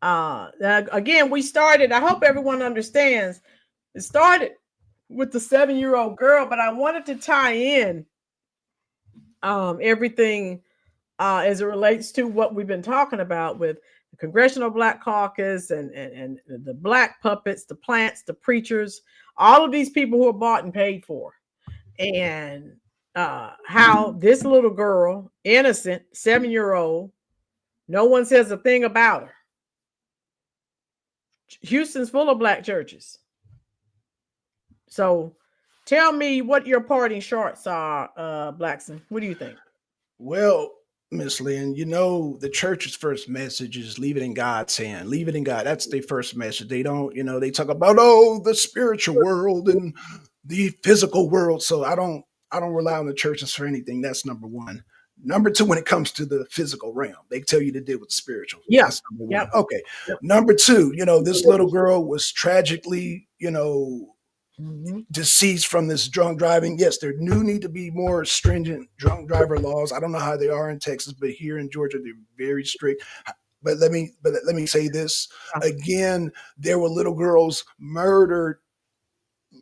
Again, we started, I hope everyone understands, it started with the 7-year-old girl, but I wanted to tie in everything as it relates to what we've been talking about with the Congressional Black Caucus and the black puppets, the plants, the preachers, all of these people who are bought and paid for, and how this little girl, innocent, 7-year-old, no one says a thing about her. Houston's full of black churches. So tell me what your parting shots are, Blackson. What do you think? Well, Miss Lynn, you know, the church's first message is leave it in God's hand. Leave it in God. That's their first message. They don't, you know, they talk about, the spiritual world and the physical world. So I don't rely on the churches for anything. That's number one. Number two, when it comes to the physical realm, they tell you to deal with spiritual. Yeah. That's number one. Okay. Number two, you know, this little girl was tragically, you know, deceased from this drunk driving. Yes, there do need to be more stringent drunk driver laws. I don't know how they are in Texas, but here in Georgia, they're very strict. But let me say this again: there were little girls murdered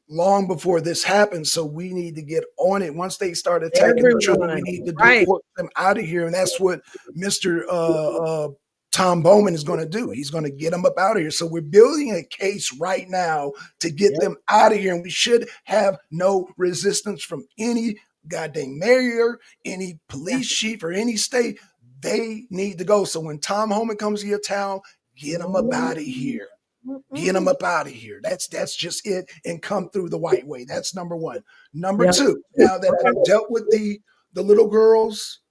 long before this happened, so we need to get on it. Once they start attacking the children, we need to deport them out of here, and that's what Mr. Tom Bowman is going to do. He's going to get them up out of here. So we're building a case right now to get them out of here. And we should have no resistance from any goddamn mayor, any police chief, or any state. They need to go. So when Tom Bowman comes to your town, get them up out of here. Get them up out of here. That's just it. And come through the white way. That's number one. Number two, now that I've dealt with the little girls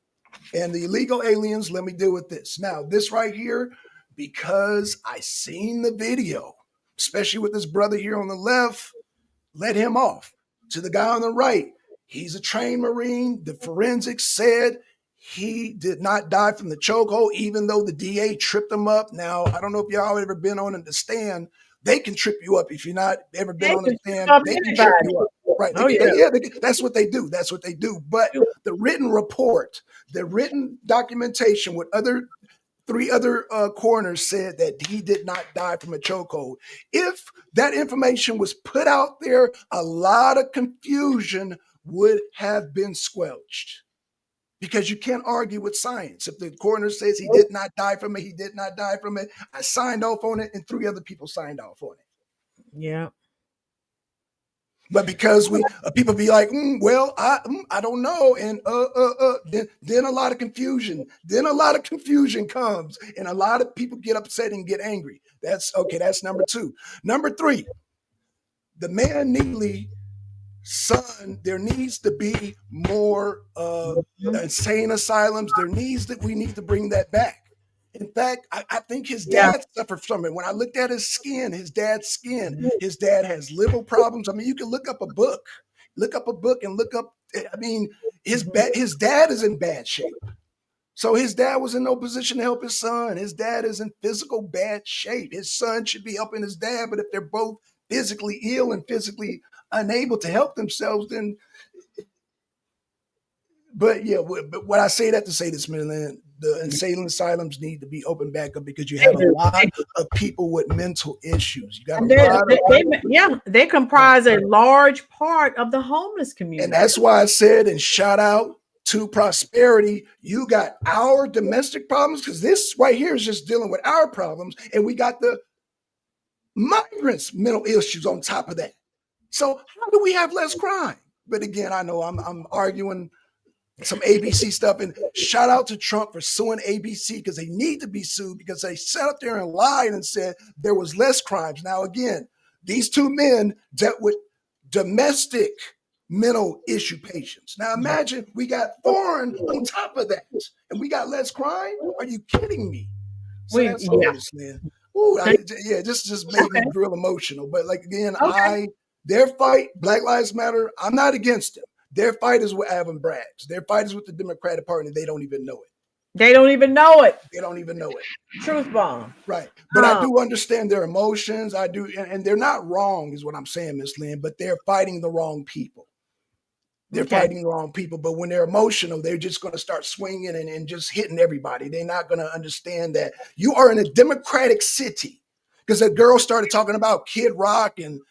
and the illegal aliens, let me deal with this. Now, this right here, because I seen the video, especially with this brother here on the left, let him off. To the guy on the right, he's a trained Marine. The forensics said he did not die from the chokehold, even though the DA tripped him up. Now, I don't know if y'all ever been on the stand. They can trip you up. If you're not ever been on the stand, they can trip you up. Right. That's what they do. That's what they do. But the written report, the written documentation with three other coroners said that he did not die from a chokehold. If that information was put out there, a lot of confusion would have been squelched. Because you can't argue with science. If the coroner says he did not die from it, he did not die from it. I signed off on it, and 3 other people signed off on it. Yeah. But because people be like, I don't know, and then a lot of confusion. Then a lot of confusion comes, and a lot of people get upset and get angry. That's okay. That's number 2. Number 3, the man Neely son, there needs to be more insane asylums. We need to bring that back. In fact, I think his dad suffered from it. When I looked at his skin, his dad's skin, his dad has liver problems. I mean, you can look up a book and look up. I mean, his dad is in bad shape. So his dad was in no position to help his son. His dad is in physical bad shape. His son should be helping his dad, but if they're both physically ill and physically unable to help themselves, then. But yeah, but what I say that to say this, man, the insane asylums need to be opened back up because you have a lot of people with mental issues. You got they comprise a large part of the homeless community. And that's why I said, and shout out to Prosperity, you got our domestic problems, because this right here is just dealing with our problems, and we got the migrants' mental issues on top of that. So how do we have less crime? But again, I know I'm arguing some ABC stuff, and shout out to Trump for suing ABC because they need to be sued because they sat up there and lied and said there was less crimes. Now, again, these two men dealt with domestic mental issue patients. Now, imagine we got foreign on top of that and we got less crime. Are you kidding me? So that's all this, man. Ooh, just made me real emotional. But like, again, their fight, Black Lives Matter, I'm not against them. Their fight is with Alvin Braggs. Their fight is with the Democratic Party. They don't even know it. They don't even know it. They don't even know it. Truth bomb. Right. But I do understand their emotions. I do. And they're not wrong is what I'm saying, Miss Lynn, but they're fighting the wrong people. They're fighting the wrong people. But when they're emotional, they're just going to start swinging and just hitting everybody. They're not going to understand that you are in a democratic city, because a girl started talking about Kid Rock and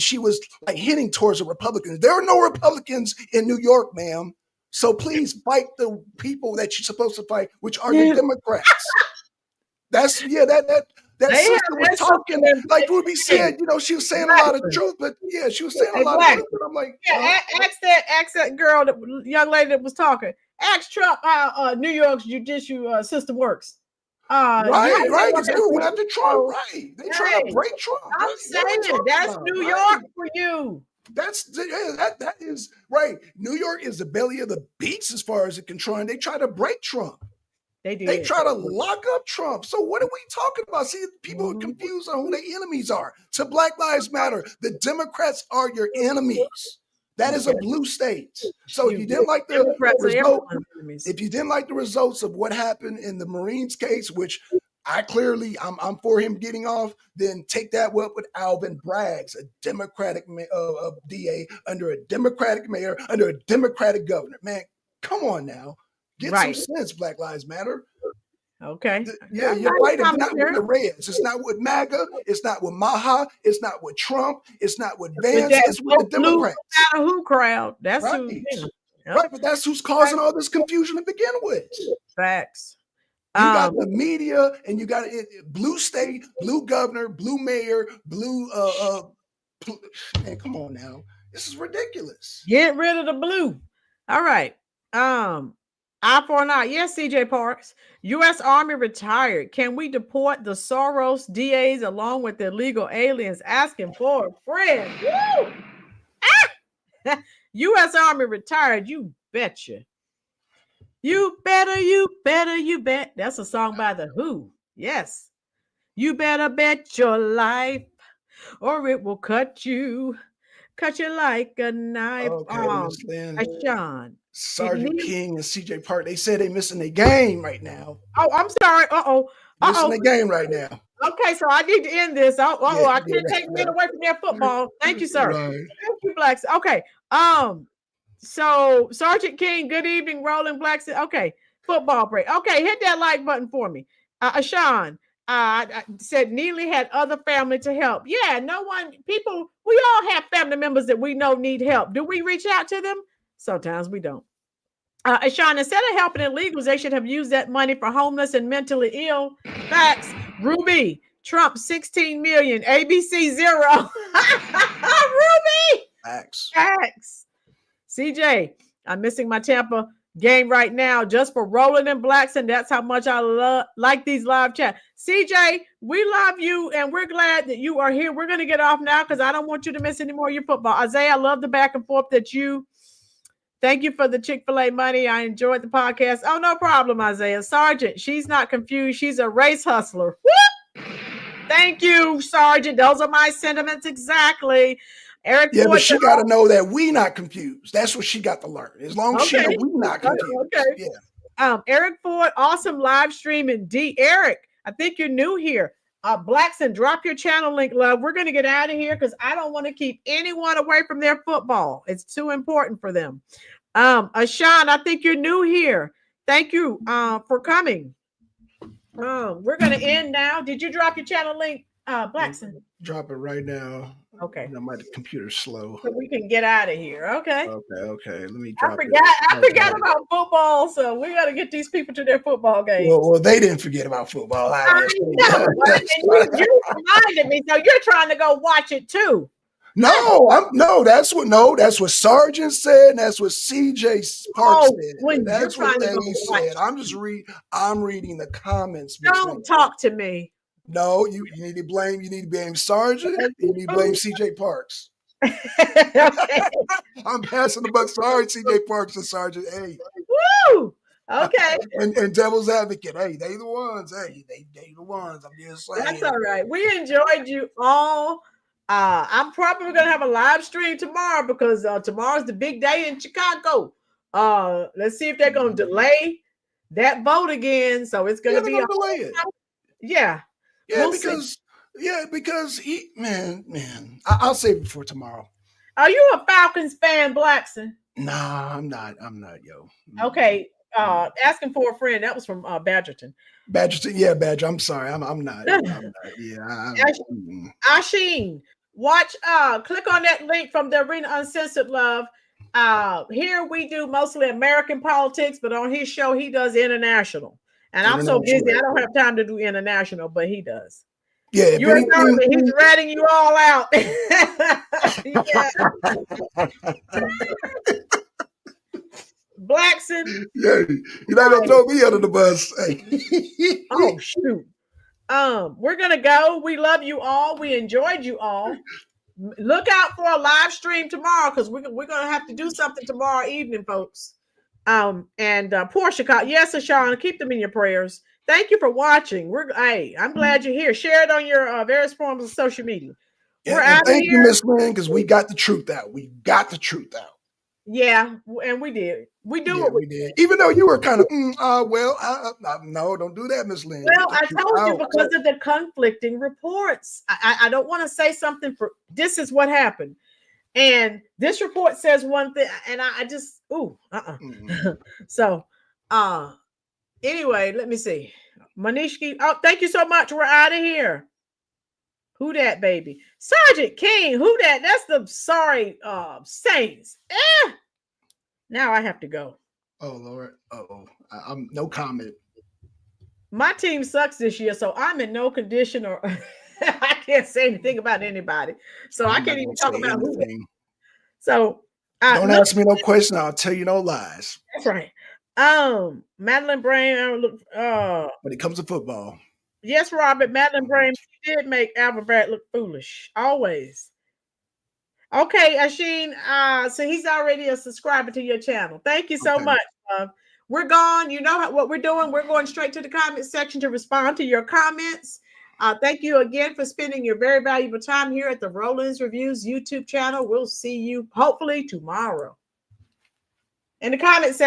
she was like hitting towards the Republicans. There are no Republicans in New York, ma'am. So please fight the people that you're supposed to fight, which are the Democrats. That sister was talking, like Ruby said, she was saying a lot of truth, but she was saying a lot of truth. But I'm like, ask that girl, young lady that was talking. Ask Trump how New York's judicial system works. Right, because they went after Trump, right? They trying to break Trump. I'm saying that's New York for you. That is right. New York is the belly of the beast as far as it controlling. They try to break Trump. They try to lock up Trump. So what are we talking about? See, people are confused on who their enemies are. To Black Lives Matter, the Democrats are your enemies. That is a blue state. So if you didn't like the result, if you didn't like the results of what happened in the Marines case, which I'm for him getting off, then take that up with Alvin Braggs, a Democratic DA under a Democratic mayor, under a Democratic governor. Man, come on now. Get some sense, Black Lives Matter. Okay. Your fight is not with the Reds. It's not with MAGA. It's not with Maha. It's not with Trump. It's not with Vance. It's with the Democrats. No matter who crowd. That's right. who. Right, but that's who's causing all this confusion to begin with. Facts. You got the media, and you got blue state, blue governor, blue mayor, blue. Man, come on now. This is ridiculous. Get rid of the blue. All right. Eye for an eye. Yes, CJ Parks. U.S. Army retired. Can we deport the Soros DAs along with the illegal aliens asking for a friend? Woo! U.S. Army retired. You betcha. You better, you better, you bet. That's a song by The Who. Yes. You better bet your life or it will cut you like a knife. Sean. Sergeant King and CJ Park, they said they missing their game right now. Oh, I'm sorry. Missing their game right now. Okay, so I need to end this. I can't take men away from their football. Thank you, sir. Right. Thank you, Blacks. Okay. So Sergeant King, good evening, Rolling Blacks. Okay, football break. Okay, hit that like button for me. Sean, I said Neely had other family to help. Yeah, we all have family members that we know need help. Do we reach out to them? Sometimes we don't. Sean, instead of helping illegals, they should have used that money for homeless and mentally ill. Facts. Ruby, Trump, 16 million, ABC 0. Ruby. Facts. CJ, I'm missing my Tampa game right now just for Rolling and Blacks, and that's how much I like these live chat. CJ, we love you, and we're glad that you are here. We're going to get off now because I don't want you to miss any more of your football. Isaiah, I love the back and forth that you Thank you for the Chick-fil-A money. I enjoyed the podcast. Oh, no problem, Isaiah. Sergeant, she's not confused. She's a race hustler. Woo! Thank you, Sergeant. Those are my sentiments exactly. Eric Yeah, Ford, but she got to know that we not confused. That's what she got to learn. As long as she know we not confused. Okay. Yeah. Eric Ford, awesome live stream. And Eric, I think you're new here. Blackson, drop your channel link, love. We're going to get out of here because I don't want to keep anyone away from their football. It's too important for them. Ashan, I think you're new here. Thank you for coming. We're going to end now. Did you drop your channel link, Blackson? Drop it right now. Okay. My computer's slow. So we can get out of here. Okay. Okay. Let me drop it. I forgot about football, so we got to get these people to their football games. Well, they didn't forget about football. I know. You reminded me, so you're trying to go watch it too. That's what Sergeant said. And that's what CJ Parks said. That's what they said. I'm reading the comments. Don't talk to me. No, you need to blame Sergeant. You need to blame CJ Parks. I'm passing the buck. Sorry, CJ Parks and Sergeant. Hey. Woo! Okay. and Devil's Advocate. Hey, they the ones. Hey, they the ones. I'm just saying. That's all right. We enjoyed you all. I'm probably gonna have a live stream tomorrow because tomorrow's the big day in Chicago. Let's see if they're gonna delay that vote again. So it's gonna be delay it. Yeah. Yeah, because I'll save it for tomorrow. Are you a Falcons fan, Blackson? Nah, I'm not, yo. Okay. Asking for a friend. That was from Badgerton. Yeah, Badger. I'm sorry. I'm not. Yeah. Asheen, watch, click on that link from the Arena Uncensored, love. Here we do mostly American politics, but on his show, he does international. And I'm so busy, I don't have time to do international, but he does. Yeah, he's ratting you all out. Blackson. Yeah, you're not gonna throw me under the bus. Hey. Oh shoot. We're gonna go. We love you all. We enjoyed you all. Look out for a live stream tomorrow because we're gonna have to do something tomorrow evening, folks. And poor Chicago. Yes, Ashawn, keep them in your prayers. Thank you for watching. I'm glad you're here. Share it on your various forms of social media. We're out of here. Thank you, Miss Lynn, because we got the truth out. Yeah, and we did. We did. Even though you were kind of, no, don't do that, Miss Lynn. Well, I told you because of the conflicting reports. I don't want to say something this is what happened. And this report says one thing, and I just, So, anyway, let me see. Manishki, thank you so much. We're out of here. Who that, baby? Sergeant King, who that? That's the sorry Saints. Now I have to go. Oh, Lord. I'm no comment. My team sucks this year, so I'm in no condition or I can't say anything about anybody. So I can't even talk about anything. So don't ask me no question. I'll tell you no lies. That's right. Madeline Brain, when it comes to football. Yes, Robert, Madeline Brain did make Albert Brad look foolish. Always. Okay, Asheen. So he's already a subscriber to your channel. Thank you so much. We're gone. You know what we're doing. We're going straight to the comment section to respond to your comments. Thank you again for spending your very valuable time here at the Rollins Reviews YouTube channel. We'll see you hopefully tomorrow. In the comment section.